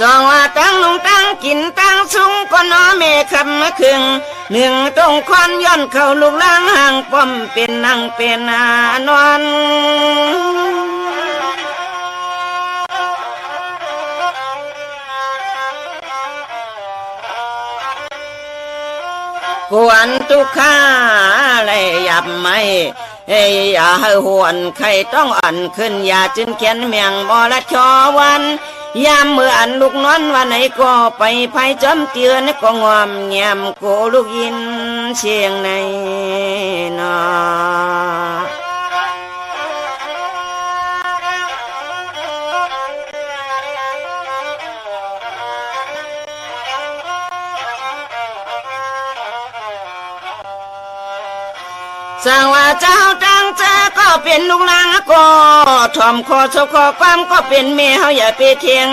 สองว่าตั้งลุงตั้งกินตั้งสุงก็น้อเมคำมาครึ่งหนึ่งตรงควันย้อนเข้าลูกล้างห่างป้อมเป็นนั่งเป็นนอนกวนทุกข้าเลยยับไม่อย่าให้หวนใครต้องอ่อนขึ้นอย่าจึงเขียนเมียงบอละชอวันยามเมื่ออันลูกนอนวันไหนก็ไปภัยจอมเตือนก็งอมเงียมโกลูกยินเชียงในนอสร้างว่าเจ้าตั้งใจก็เป็นลูกนางก็ถ่อมคอชกคอความก็เป็นแม่เฮาอย่าไปเทียง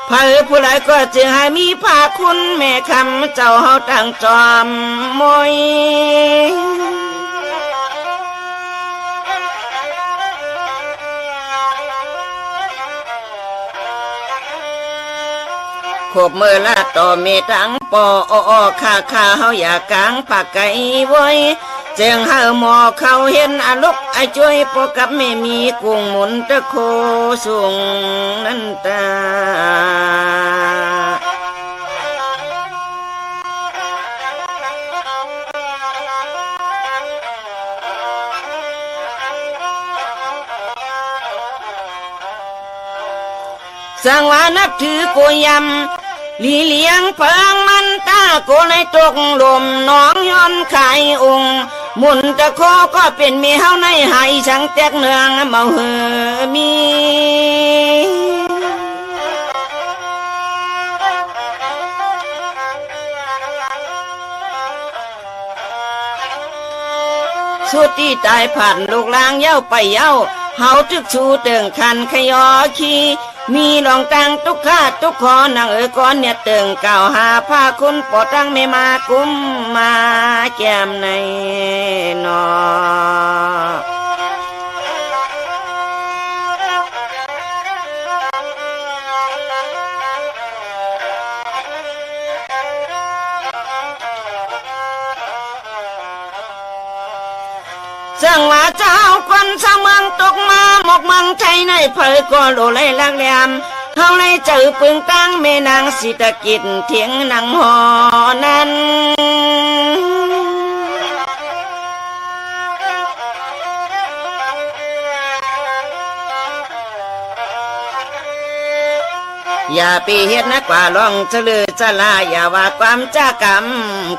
พระผู้ใดก็จึงให้มีภาคุณแม่คำเจ้าเฮาตั้งจอมมวยขบมือละต่อเมตังปอข้าเฮาอย่ากางปากไก่ไว้เจียงหาหมอเขาเห็นอลุกไอช่วยปกับไม่มีกุ้งหมุนตะโคสูงนันตาสังวานับถือโกยำลีเลียงเพิงมันตาโกในตกลมน้องย้อนไข่องมุนตะโคก็เป็นมีเฮาในหายช่างแตกเนืองเมาเหือมีสุดที่ตายผ่านลูกลางเย้าไปเย้าเฮาทึกชูเติงคันขยอขี้มีลองตังทุกข้าทุกขอนางก้อนเนี่ยเติงเก่าหาผ้าคุณปอตั้งไม่มากุ้มมาแก้มในนอสังว่าเจ้าคนสเมืองตกมาหมกมังใจในเผยก็โลเลยลักแหลมเขาเลยเจอปึงตั้งแม่นางสิตะกิจเถียงนางหอนั้นอย่าปีเฮ็ดนักกว่าลองจะลือจะลาอย่าว่าความจ้ากรรม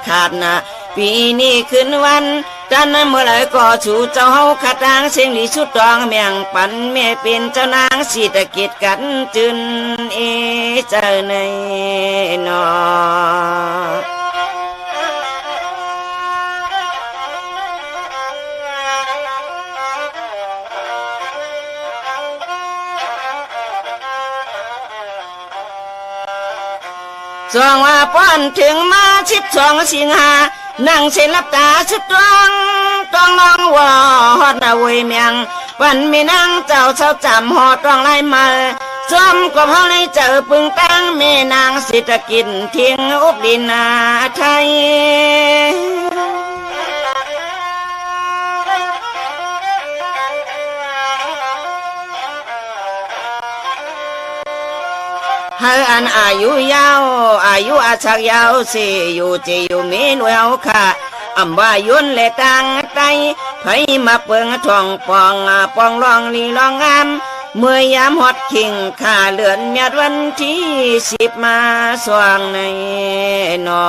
ขาดนะปีนี้คืนวันจันเมื่อไรก็ชูเจ้าเฮาขัดทางเสียงดีชุดตองเมียงปันแม่เป็นเจ้านางสิตะกิจกันจืนเจ้าในนอสองว่าป้อนถึงมา12 สิงหานั่งเส้นลับตาชุดต้องน้องว่าฮอดนาเวยเมียงวันมีนางเจ้าเช้าจำหอต้องไล่มาซ้อมก็เพราะในเจอปึงตั้งแม่นางสิตะกินเทียงอุบดินนาไทยให้อันอายุยาวอายุอาชักยาวสิอยู่จะอยู่มีหน่วยเอาค่ะอำว่ายุนและตังไตไผมาเปิงทองปองลองลีลองงามเมื่อยามฮอดขิงข้าเลือนเมียดวันที่10มาสว่างในนอ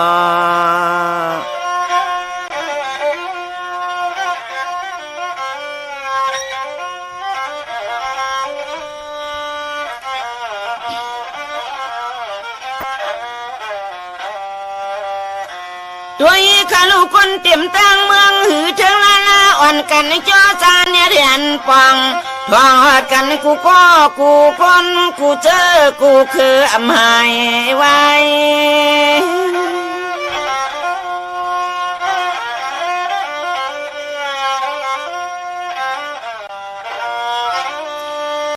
ตัวอีขาลูกคนเต็มตั้งเมืองหือเชิงลาอ่อนกันในจอจานเนี่ยเรียนปองทองหอดกันกูก็กูคนกูเจอกูคืออำหายไว้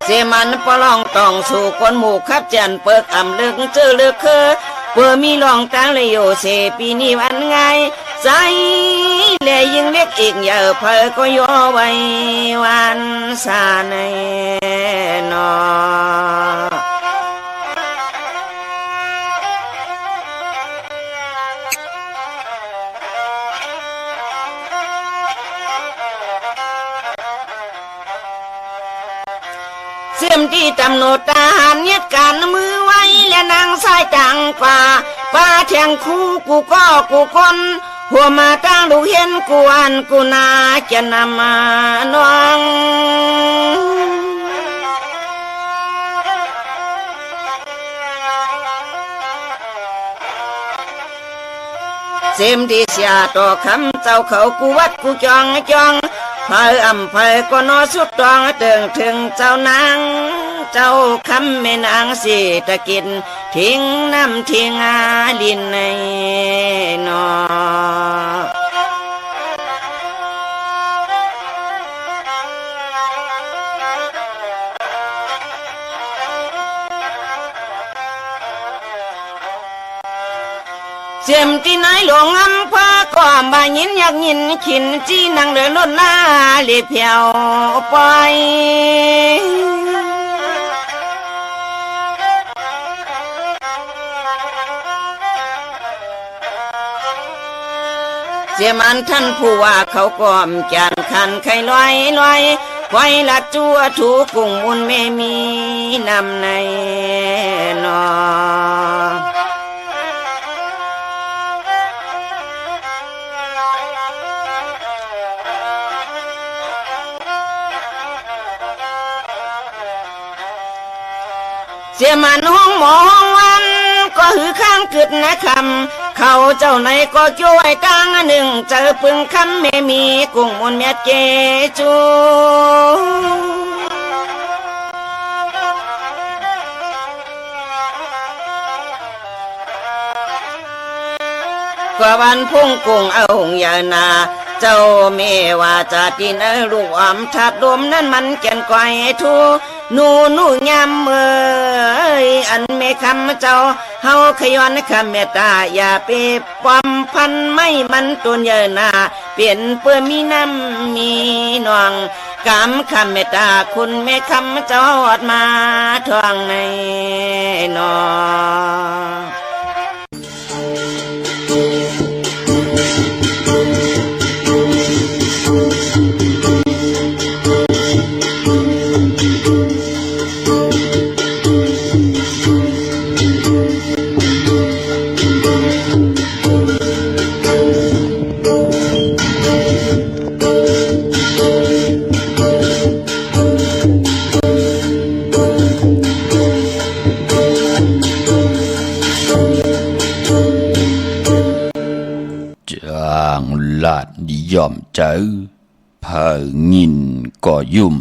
เสมันปลองต้องสู่คนหมู่ขับจันเปิกอ่ำลึกเจอเลือกคือเพื่อมีลองตังเลยโยเสปีนี้วันไงใจแลยิงเล็กอีกอย่าเพอก็ย่อไว้วันสาในนอเสียมที่ตำโนดทหารเนียดการมือไว้และนางสายจังกว่าป้าแทงคู่กูก็กูคนหัวมาตั้งลูกเห็นกูอันกูนาจะนำมาน้องเสียมที่เสียต่อคำเจ้าเขากูวัดกูจองเพออำเพอก็นอสุดตองเติงถึงเจ้านางเจ้าคำแม่นางสิตะกินทิ้งน้ำทิ้งอาลินในนอเสียมที่ไหนหลงอำพาก็บ่ยินอยากยินขินจีนังเดือล้นลาเลียเพียวไปเสียมันท่านผู้ว่าเขาก้อมจานคันไข่ลอยไว้ละจัวถูกุ้งมุนไม่มีนำในนอเสียมันห้องหมอห้องวันก็หือข้างกึดนะคำเขาเจ้าไหนก็ช่วยตั้งหนึ่งเจอปึงคำไม่มีกุ้งมนเมียเจจูกว่าวันพุ่งกุ้งเอาหงยานาเจ้าเมว่าจะกินลูกอ่ำทัดดมนั้นมันแก่นก้อยทูหนูยำเมื่อยอันเมคำเจ้าเฮาขย้อนคำเมตตาอย่าไปปอมพันไม่มันตุนเยนาเปลี่ยนเพื่อมีน้ำมีนองกำคำเมตตาคุณเมคำเจ้าอดมาทองในนอลาดนิยมเจอเผยงินก่อยุ่ม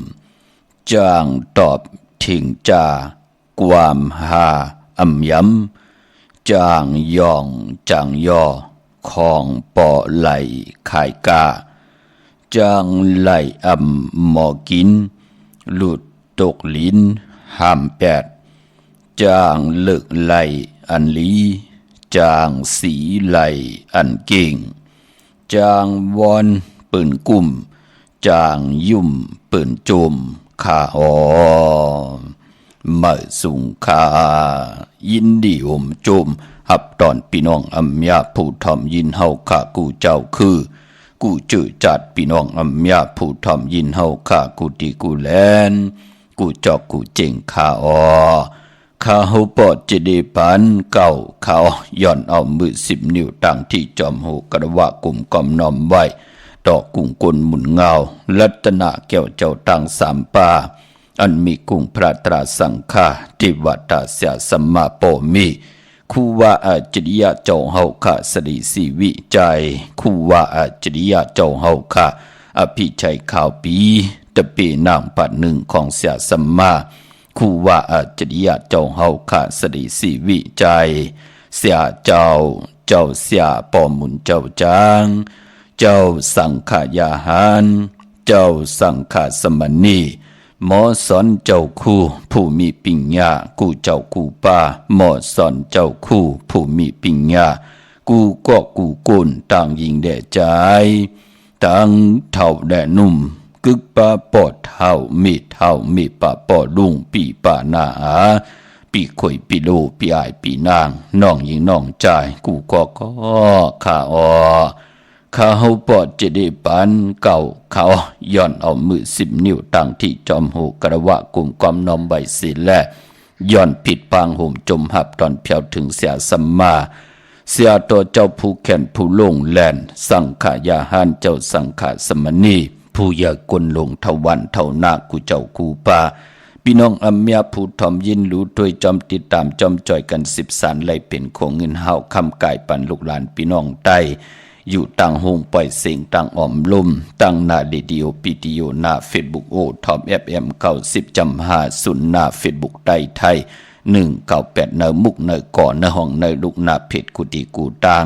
จางตอบถิงจากความหาอำย้ำจางย่องจางย่อของปอไหลขายกาจางไหลอำหมอกินหลุดตกลิ้นห้ามแปดจางเลิกไหลอันลีจางสีไหลอันเก่งจางวอนปืนกุ่มจางยุ่มปืนโจมข้าเมื่อสุงคายินดีอมโจมหับตอนพี่น้องอำยาผู้ทอมยินเฮาข้ากูเจ้าคือกูจื้อจัดพี่น้องอำยาผู้ทอมยินเฮาข้ากูดีกูแลนกูจอกกูเจ๋งข้าข้าเฮาปอดจะได้ปันเก่าเขาย่อนเอามือ10 นิ้วตั้งที่จอมหูกระวะกลุ่มกอมน้อมไว้ดอกกุ้งกลหมุนเงารัตนาแก้วเจ้าตั้ง3 ป่าอันมีกุ้งพระตราสังฆาทิวัตเสียสัมมาโปมิคูว่าอาจริยะเจ้าเฮาข้าสริสีวิจัยคูว่าอาจริยะเจ้าเฮาข้าอภิชัยข่าวปีตะเปนางปัดหนึ่งของเสียสัมมาคูว่าอาจริยะเจ้าเฮาข้าสริสีวิจัยเสียเจ้าเสียปอมุนเจ้าจางเจ้าสังขายาหารเจ้าสังขสมณี หมอสอนเจ้าคู่ผู้มีปิญญากูเจ้ากูป้าหมอสอนเจ้าคู่ผู้มีปิญญากูก็กูกุนต่างยิงแด่ใจต่างเท่าแด่นุ่มกึกป้าปอดเท่ามีป้าปอดุงปีป้านาอาปีข่อยปีโลปีอายปีนางน้องยิงน้องใจกูก็ข้าข้าเฮาปอดจะได้ปันเก่าเขาย้อนเอามือ10 นิ้วตั้งที่จอมหูกระวะกลุ่มกอมน้อมใบสิและย้อนผิดปางห่มจมหับตอนเพียวถึงเสียสัมมาเสียตัวเจ้าผู้แขนผู้ลงแลนสังขายาหานเจ้าสังขาสมณีผู้ยากลลงเทวันเท่านากูเจ้ากูป่าพี่น้องอำเมียผู้ทอมยินรู้ด้วยจอมติดตามจอมจ่อยกัน10 สารไล่เป็นของเงินเฮาคำกายปันลูกหลานพี่น้องใต้อยู่ต่างหงปล่อยเสียงต่างอ่อมลมต่างหน้าเรดิโอปีดีโอหน้าเฟซบุ๊กโอทอมFM 90.50หน้าเฟซบุ๊กใต้ไทย198เนมุกเนก่อนเนห้องเนลูกหน้าเพจกุฏิกูต่าง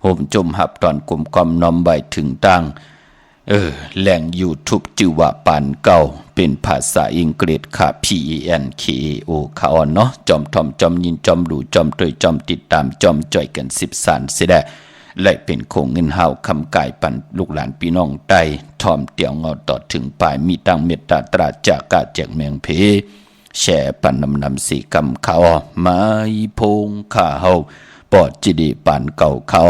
ห่มจมหับตอนกลมกอมน้อมใบถึงต่างแหล่ง YouTube จื่อว่าปานเก่าเป็นภาษาอังกฤษค่ะ PENKAO ค่ะอ่อนเนาะจอมทอมจอมยินจอมดูจอมตวยจอมติดตามจอมจ่อยกัน10 สารเสียได้และเป็นคงเงินเฮาคำกายปันลูกหลานพี่น้องใต้ทอมเตียวเงาต่อถึงปลายมีตั้งเมตตาตราจากกาแจกเมืองเพแช่ปันนำสีกำเขาไม้พงข้าเฮาปอดจิดีปันเก่าเขา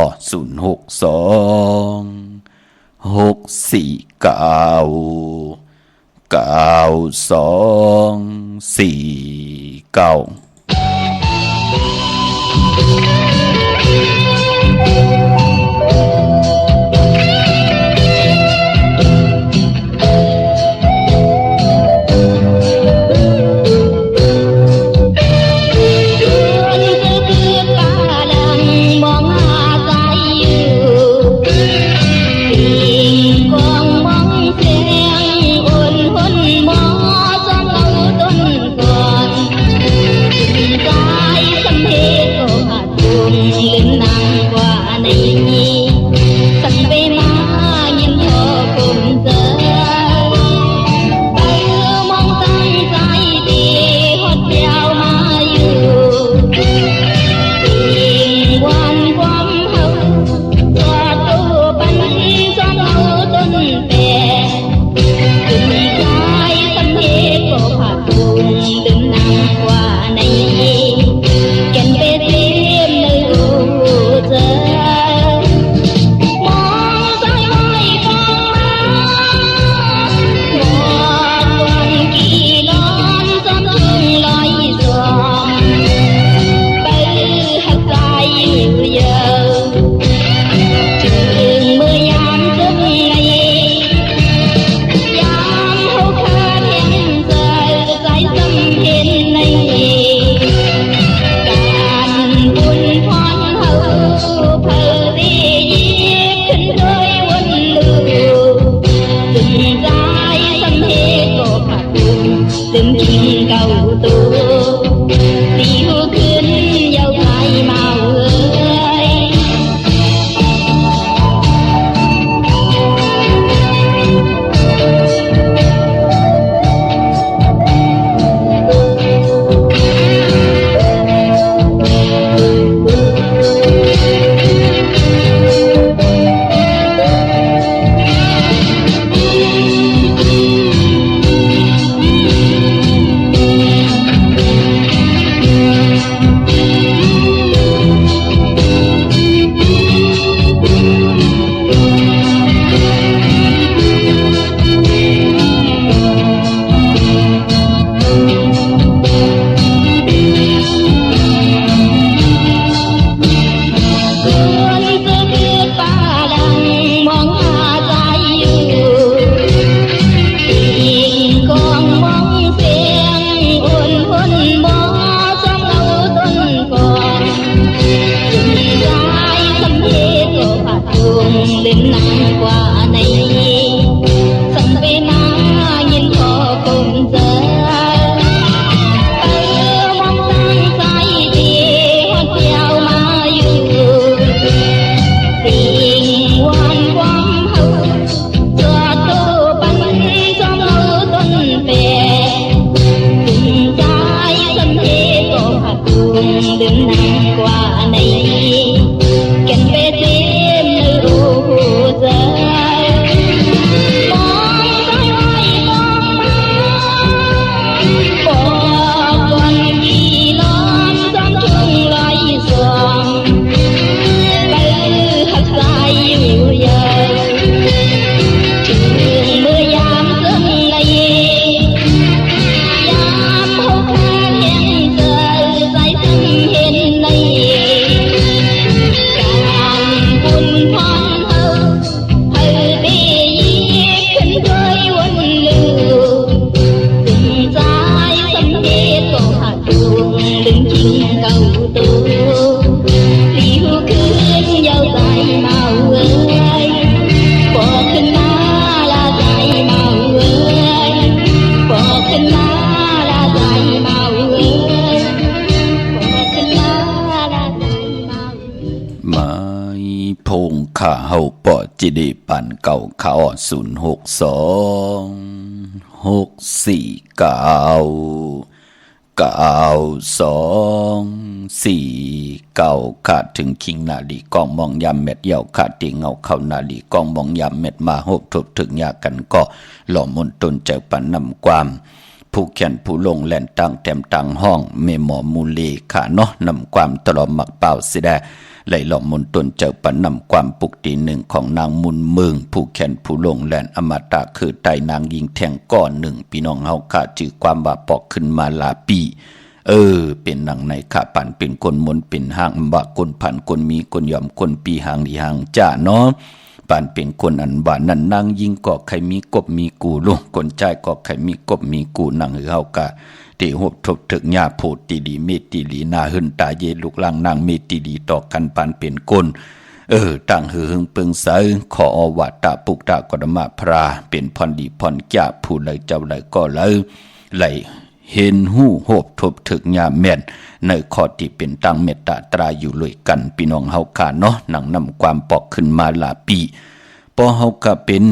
đừng nắng qua này kèn về trên nơi ô giờข้าเฮาปอจิเดปันเก่าข้าอ่อ0626499242ขาดถึงคิงนาลีกองมองยามเม็ดเยาขาดติงเงาเข้านาลีกองมองยามเม็ดมาโหบทบถึงยากันก็หล่อมนตนเจ้าปันนำความผู้เขียนผู้ลงแล่นตั้งแต้มตั้งห้องเมหมอมูเลขาเนาะนำความตลอดหมักเป่าสิได้ไหลหล่อมนตนเจ้าปันนำความปุกตีหนึ่งของนางมุนเมืองผู้แขนผู้ลงแลนอมตะคือไตนางยิงแทงก้อนหนึ่งพี่น้องเฮาขาจื้อความว่าปอกขึ้นมาลาปีเป็นหนังในขาปันเป็นคนมนเป็นห้างบะคนผันคนมีคนยอมคนปีหางดีหางจ้าเนาะปานเป็นคนอันว่านั่นนางยิงก็ใครมีกบมีกูลงคนใจก็ใครมีกบมีกูนางเฮากะที่หบทบถึงญาโพติดีเมติลีนาหึนตาเยลูกลังนางเมติดีต่อกันปานเป็นคนต่างหือหึงเปิงใสขออวาตาปุกตากรมาพราเป็นพรดีพรจ่าผู้เลยเจ้าเลยก็เลยไหลเห็นหูหบทบถึงญาแม่นในข้อที่เป็นตั้งเมตตาตราอยู่เลยกันพี่น้องเฮาขาเนาะหนังนำความปอกขึ้นมาลาปีพอเฮาก็เป็น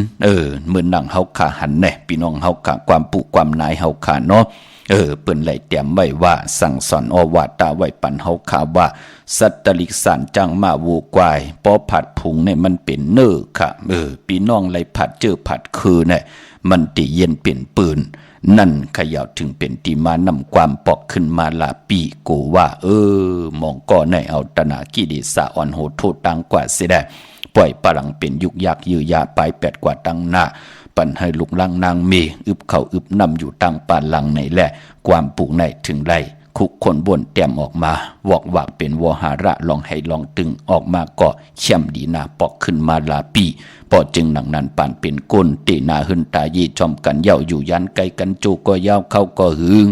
เหมือนหนังเฮาขาหันแน่พี่น้องเฮาขาความปุความนายเฮาขาเนาะเปิ้นไหลเตรียมไว้ว่าสั่งสอนอวาตาไว้ปันเฮาขาว่าสัตตลิกสารจังมาวูกวายปอผัดผุงเนี่ยมันเป็นเน้อค่ะพี่น้องไหลผัดเจอผัดคือเนี่ยมันติเย็นเป็นปืนนั่นขยาวถึงเป็นตีมานำความปอกขึ้นมาลาปีโกว่ามองก่อในเอาตนากิดิสาอ่อนโหโทษตังกว่าเสียได้ปล่อยปลังเป็นยุกยักยือยาไป8กว่าตังหน้าปันให้ลุกลังนางเมอึบเขาอึบนำอยู่ตั้งปานลังในแหละความปลูกในถึงไรคุกคนบนเตรียมออกมาวอกวากเป็นวหาระลองให้ลองตึงออกมาก็เชี่ยมดีนาปอกขึ้นมาลาปีพอจึงหนังนั้นปานเป็นก้นตีนาหึนตาเยจอมกันเย้าอยู่ยันไกลกันจูก็ยาวเข้าก็หึง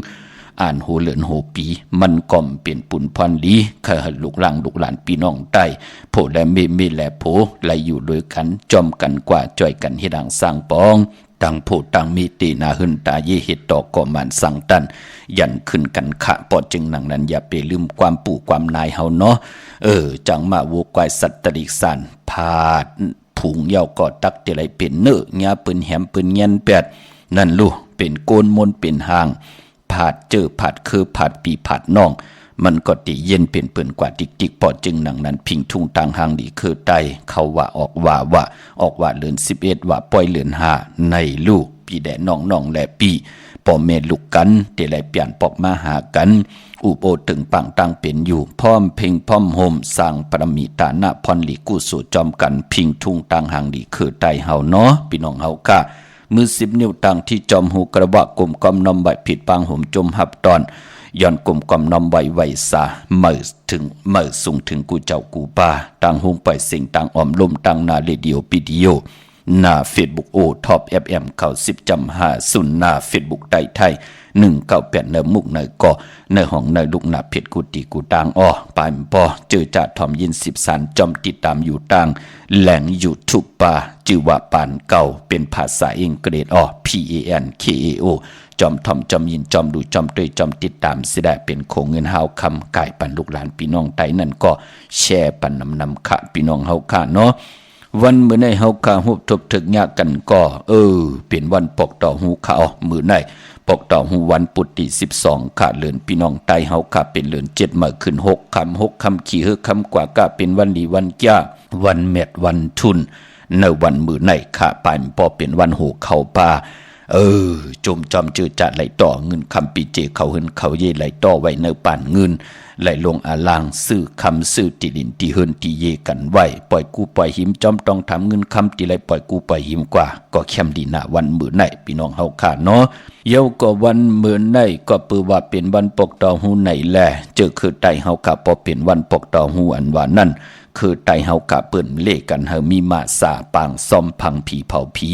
อ่านโหเหลือนโหปีมันก่อมเปลี่ยนปุ่นพรลีเคยลูกหลังลูกหลานพี่น้องใต้โผและเมและโผไหลอยู่ด้วยกันจอมกันกว่าจ่อยกันเฮ็ดดังสร้างปองต่างโผต่างมีตีนาหึนตาเยเฮ็ดต่อก่อมันสั่งตันยันขึ้นกันขะปอจึงหนังนั้นอย่าไปลืมความปู่ความนายเฮาเนาะจังมาโวกวายสัตตริกสันพาดผุงเยาวก็ตักเตไรเป็นเนื้อยาปืนแหมปืนเงียนแปดนั่นลูกเป็นโกนมนเป็นหางผาดเจอผาดคือผาดปีผาดน้องมันก็ติเย็นเป็นเปิ่นกว่าดิกปอจึงหนังนั้นพิงทุ่งทางหางดีคือไตเขาว่าออกว่าเลือน11ว่าปล่อยเลือน5ในลูกปีแดน้องและปีพ่อแม่ลูกกันเตไรเปลี่ยนปอกมาหากันอุโบถึงปังตั้งเป็นอยู่พร้อมเพ่งพร้อมโฮมสร้างปรมีตานะพรหลีกู้สู่จอมกันพิงทุ่งทางหางดีคือไตเฮาเนาะพี่น้องเฮากะมือ10นิ้วต่างที่จอมหูกระบะกลมกอมนอมใบผิดปางห่มจมหับตอนย้อนกลมกอมนอมใบไวสาเมื่อสูงถึงกูเจ้ากูป่าต่างหุงไปสิ่งต่างออมลมต่างนาเรดิโอวิดีโอหน้า Facebook โอท็อป FM เข้า10.50หน้า Facebook ไทย198เนมุกเนก่อในห้องในลูกหน้าเพชรกุฏิกูต่างปายปอเจอจ่าทอมยิน10สันจอมติดตามอยู่ต่างแหล่ง YouTube ป่าชื่อว่าปานเก่าเป็นภาษาอังกฤษPANKAO จอมทอมจอมยินจอมดูจอมด้วยจอมติดตามสิได้เป็นโคเงินเฮาคำกายปันลูกหลานพี่น้องไตนั่นก็แชร์ปันนำค่ะพี่น้องเฮาค่ะเนาะวันมื้อในเฮาขาฮูบทบถึกยากกันก็เป็นวันปอกต่อหูขาวมื้อใน ปกต่อหูวันปุตติ12ค่ะเลือนพี่น้องไตเฮาค่ะเป็นเลือน7มาขึ้น6คำขี่คำกว่าก็เป็นวันลีวันจ้าวันเม็ดวันทุนในวันมือในค่ะปานพอเป็นวันโหเข้าป่าจมจอมจืดจัดไหลต่อเงินคำปีเจเขาเฮินเขาเย่ไหลต่อไว้ในป่านเงินไหลลงอาลางซื้อคำซื้อติดินที่เฮินที่เยกันไว้ปล่อยกูปล่อยหิมจอมต้องทำเงินคำที่ไหลปล่อยกูปล่อยหิมกว่าก็แคมดีหน้าวันมือในพี่น้องเฮาค่ะเนาะเย้าก็วันมือในก็ปือว่าเป็นวันปกต่อหูในแลเจอคือไตเฮาค่ะพอเป็นวันปกต่อหูอันว่านั่นคือไตเฮากะเปิ้นเล่กันเฮามีมาสาปางซ่อมพังผีเผาผี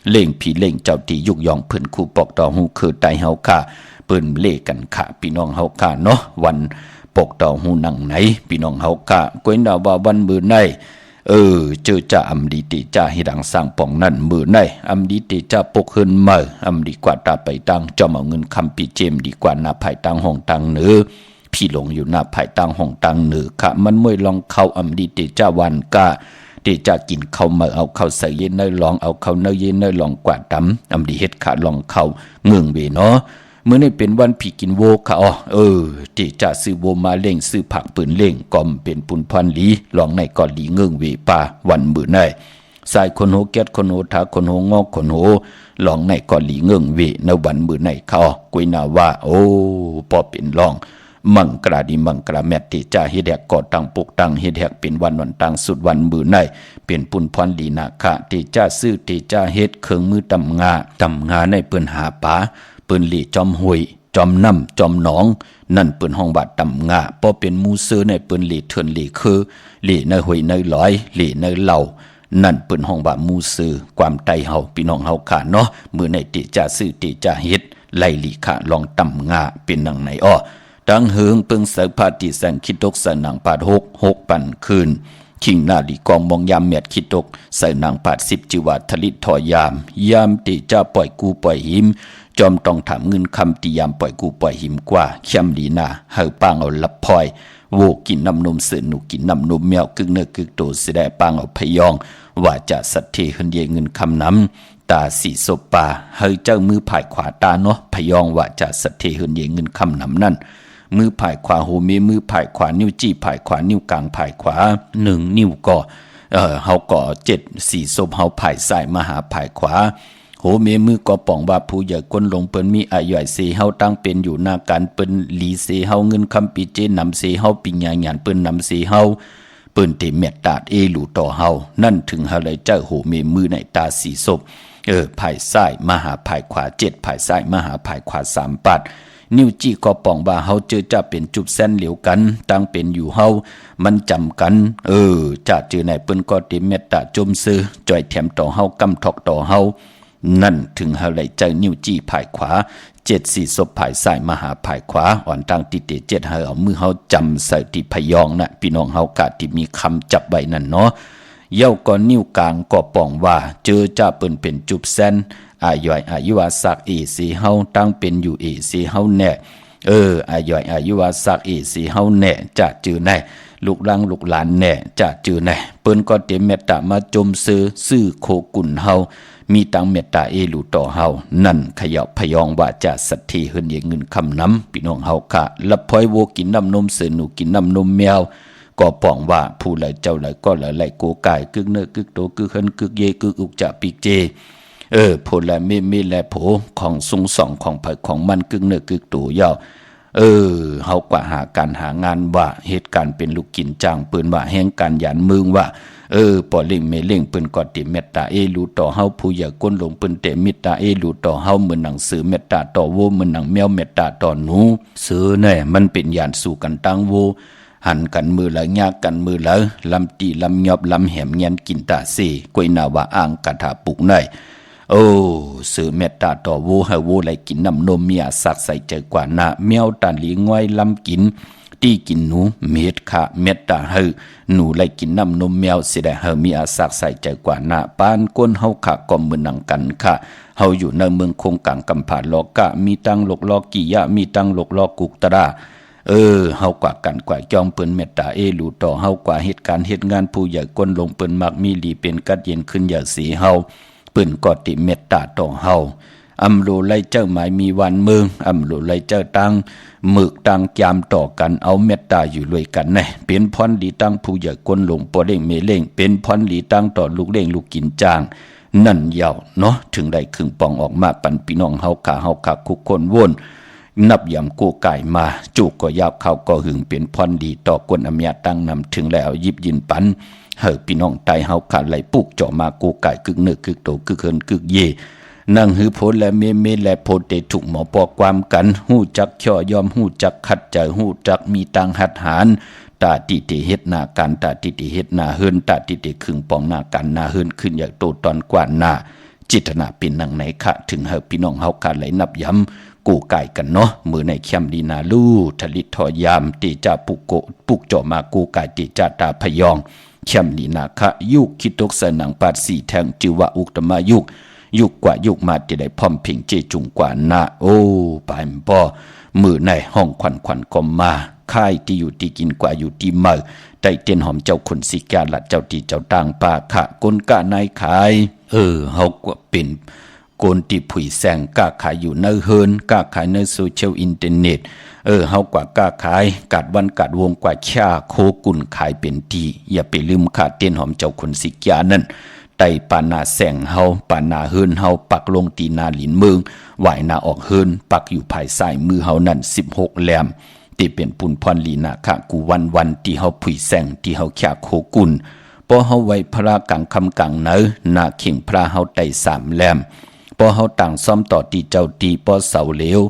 เล่งผีเล่งเจ้าตียุกยองเพิ่นคู่ปอกต่อหูคือไตเฮากะเปิ้นเล่กันค่ะพี่น้องเฮากะเนาะวันปกต่อหูนังไหนพี่น้องเฮากะก้อยน่าว่าวันมื้อในเจอจะอำดีติจะให้ดังสร้างป่องนั่นมื้อในอำดีติจะปกขึ้นมาอำดีกว่าตาไปตังจอมเอาเงินคำปีเจมดีกว่าหน้าภายตังห้องตังเนื้อพี่ลงอยู่หน้าภายตังห้องตังเหนือค่ะมันมวยลองเข้าอำดีเตจาวันกะเตจากินเข้ามาเอาเข้าใส่เย็นเนยลองเอาเข้าเนยเย็นเนยลองกว่าดำอำดีเฮ็ดขาลองเข้าเงืองเวเนาะเมื่อนี่เป็นวันพี่กินโวค่ะเตจาซื้อโวมาเล่งซื้อผักปืนเล่งกอมเป็นปุนพันหลีลองในก่อนหลีเงืองเวป่าวันมื้อในสายคนโหแก๊ดคนโหทาคนโหงอกคนโหลองในก่อนหลีเงืองเวในวันมื้อในเขากุยนาว่าพอเป็นลองมังกราดีมังกราแมตติจ่าเฮ็ดแหกก่อตั้งปุกตั้งเฮ็ดแหกเป็นวันตั้งสุดวันมื้อในเป็นปุนพรลีนาคะติจ่าซื้อติจ่าเฮ็ดเครื่องมือตำงาในเปิ้นหาปลาเปิ้นหลีจอมห้วยจอมน้ำจอมหนองนั่นเปิ้นห้องบาดตำงาพอเป็นมูเซอร์ในเปิ้นหลีเถินหลีคือหลีในห้วยในหลอยหลีในเหล่านั่นเปิ้นห้องบามูซือความไตเฮาพี่น้องเฮาค่ะเนาะมื้อในติจ่าซื้อติจ่าเฮ็ดไล่หลีคะลองตำงาเป็นนังไหนดังเหิงเปิงเสพาติแสงคิดตกใส่หนังปาด6ปั่นคืนขิงหน้าลีกองมองยามเมียดคิดตกใส่หนังปาด10จิวาทลิตถอยยามติจ้าปล่อยกูปล่อยหิมจอมต้องถามเงินคำติยามปล่อยกูปล่อยหิมกว่าเข้มดีนาเฮาปางเอาลับพลอยโวกินน้ำนมเสือหนูกินน้ำนมแมวกึกเนื้อกึกโตสิได้ปางเอาพยองว่าจะสัตเทขึ้นเยเงินคำน้ำตาสีศพป่าเฮาเจ้ามือผายขวาตาเนาะพยองว่าจะสัตเทขึ้นเยเงินคำน้ำนั่นมือผายขวาโหเมมือผายขวานิ้วจี้ผายขวานิ้วกลางผายขวา1นิ้วก็เฮาก็7สีศพเฮาผายซ้ายมาหาผายขวาโหเมมือก็ป่องว่าผู้ใหญ่ก้นลงเปิ้นมีอายุเสเฮาตั้งเป็นอยู่หน้าการเปิ้นหลีเสเฮาเงินคำปีเจนำเสเฮาปิญญาญาณเปิ้นนำเสเฮาเปิ้นเตเมตตาหลูต่อเฮานั่นถึงเฮาเลยเจ้าโหเมมือในตาสีศพผายซ้ายมาหาผายขวา7ผายซ้ายมาหาผายขวา3ปัดนิ้วจี้ก็ป่องว่าเฮาเจอจะเป็นจุบแซนเหลียวกันตั้งเป็นอยู่เฮามันจำกันจะเจอในเปิ้นก็เตเมตตาจมซื้อจ่อยแถมต่อเฮากำทอกต่อเฮานั่นถึงเฮาไหลใจนิ้วจี้ผายขวา7สีศพผายซ้ายมาหาผายขวาอ่อนตั้งติเต7เฮาเอามือเฮาจำใส่ติพยองน่ะพี่น้องเฮากะที่มีคำจับไว้นั่นเนาะเย้าก็นิ้วกลางก็ป่องว่าเจอจะเปิ้นเป็นจุบแซนอายุวาสักสีเฮาตั้งเป็นอยู่สีเฮาแน่อายุวาสักสีเฮาแน่จะจือแน่ลูกหลานแน่จะจือแน่เปิ้นก็เตเมตตามาจมซื้อโคกุนเฮามีตังเมตตาหลูต่อเฮานั่นขยับพยองว่าจะสัตทีเฮินเยเงินคำน้ำพี่น้องเฮาค่ะละพอยโวกินน้ำนมเสือหนูกินน้ำนมแมวก็ป่องว่าผู้ไหลเจ้าไหลก็ไหลโกกายกึกเนื้อกึกโตกึกเฮินกึกเยกึกอุกจะปีกเจโพละเมและโผของสุงสองของเผยของมันกึ่งเนื้อกึกตัวยาวเฮากว่าหาการหางานว่าเหตุการณ์เป็นลูกกินจ้างปืนว่าแห่งการหยันมึงว่าปอเล่งเมเล่งปืนก็ติเมตตาลูต่อเฮาผู้อย่าก้นลงปืนเตมิตตาลูต่อเฮาเหมือนหนังสือเมตตาต่อโวเหมือนหนังแมวเมตตาต่อหนูซื้อแน่มันเป็นยานสู่กันตั้งโวหันกันมือละยากกันมือละลำตีลำยอบลำแหมเงียนกินตาเสกวยนาว่าอ่างกะถาปุกในสื่อเมตตาต่อวูให้วูไหลกินน้ำนมมีอาสักใส่ใจกว่าหน้าแมวตาหลีง่อยลำกินตีกินหนูเม็ดค่ะเมตตาให้หนูไหลกินน้ำนมแมวสิได้เฮามีอาสักใส่ใจกว่าหน้าปานก้นเฮาค่ะก็มือนังกันค่ะเฮาอยู่ในเมืองคงกังกำผาลอกะมีตังหลกลอกิยะมีตังหลกลอกุกตระเฮากว่ากันกว่าจอมเปิ้นเมตตาหลูต่อเฮากว่าเหตุการณ์เหตุงานผู้ใหญ่ก้นลงเปิ้นมักมีหลีเป็นกัดเย็นขึ้นอย่าสีเฮาเปิ้นก็ติเมตตาต่อเฮา อำโลไลเจ้าหมายมีวันเมืองอำโลไลเจ้าตั้งหมึกตั้งจามต่อกันเอาเมตตาอยู่ด้วยกันแน่เป็นพรดีตั้งผู้ใหญ่กวนหลงปอเล่งเมเล่งเป็นพรดีตั้งต่อลูกเล่งลูกกินจางนั่นยาวเนาะถึงได้ครึ่งปองออกมาปันพี่น้องเฮาขาคุกคนวนนับยำกูไก่มาจูกก็ยาวเข้าก็หึงเป็นพรดีต่อกวนอำนาจตั้งนำถึงแล้วยิบยินปันเฮาพี่น้องไตเฮาขาไหลปุกเจาะมากูไก่กึกเนื้อกึกโตกึกเฮินกึกเยนั่งหือโพและเมและโพเตถูกหมอปอความกันหู้จักช่อยอมหู้จักขัดใจหู้จักมีตังหัดหารตาติเตเฮ็ดนาการตาติเตเฮ็ดนาเฮินตาติเตครึ่งปองนาการนาเฮินขึ้นอย่างโตตอนกว่านาจิตนาเป็นนังไหนคะถึงเฮาพี่น้องเฮาการไหลนับย้ำกูไก่กันเนาะมือในเข้มดีนาลู่ทลิตทอยามติจาปุกเจาะมากูไก่ติจาตาพยองเข้มดีนาคะยุกคิดตกใส่หนังปาดสีแทงจิวะอุกตมายุกกว่ายุกมาที่ได้พร้อมเพ่งเจจุงกว่านาโอ้ปายบ่มือในห้องควันก็มาค่ายที่อยู่ที่กินกว่าอยู่ที่มือได้เต้นหอมเจ้าคนสิกาละเจ้าที่เจ้าต่างป่าขะกลกะนายขายเฮาก็เป็นโกนที่ผุยแสงกล้าขายอยู่ในเฮินกล้าขายในโซเชียลอินเทอร์เน็ตเฮากว่ากล้าขายกัดวันกัดวงกว่าชาโคกุนขายเป็นทีอย่าไปลืมขาดเต้นหอมเจ้าคนสิกานั่นไตปานาแสงเฮาปานาเฮินเฮาปักลงตีนาหลินเมืองไหวนาออกเฮินปักอยู่ภายซ้ายมือเฮานั่น16แหลมที่เป็นปุนพรลีนาคะกูวันที่เฮาผุยแสงที่เฮาแค่โคกุนพอเฮาไว้พระกังคำกังเนอนาเข่งพระเฮาไต3แหลมพอเฮาต่างซ้อมต่อตีเจ้าตีปอเสาเหลว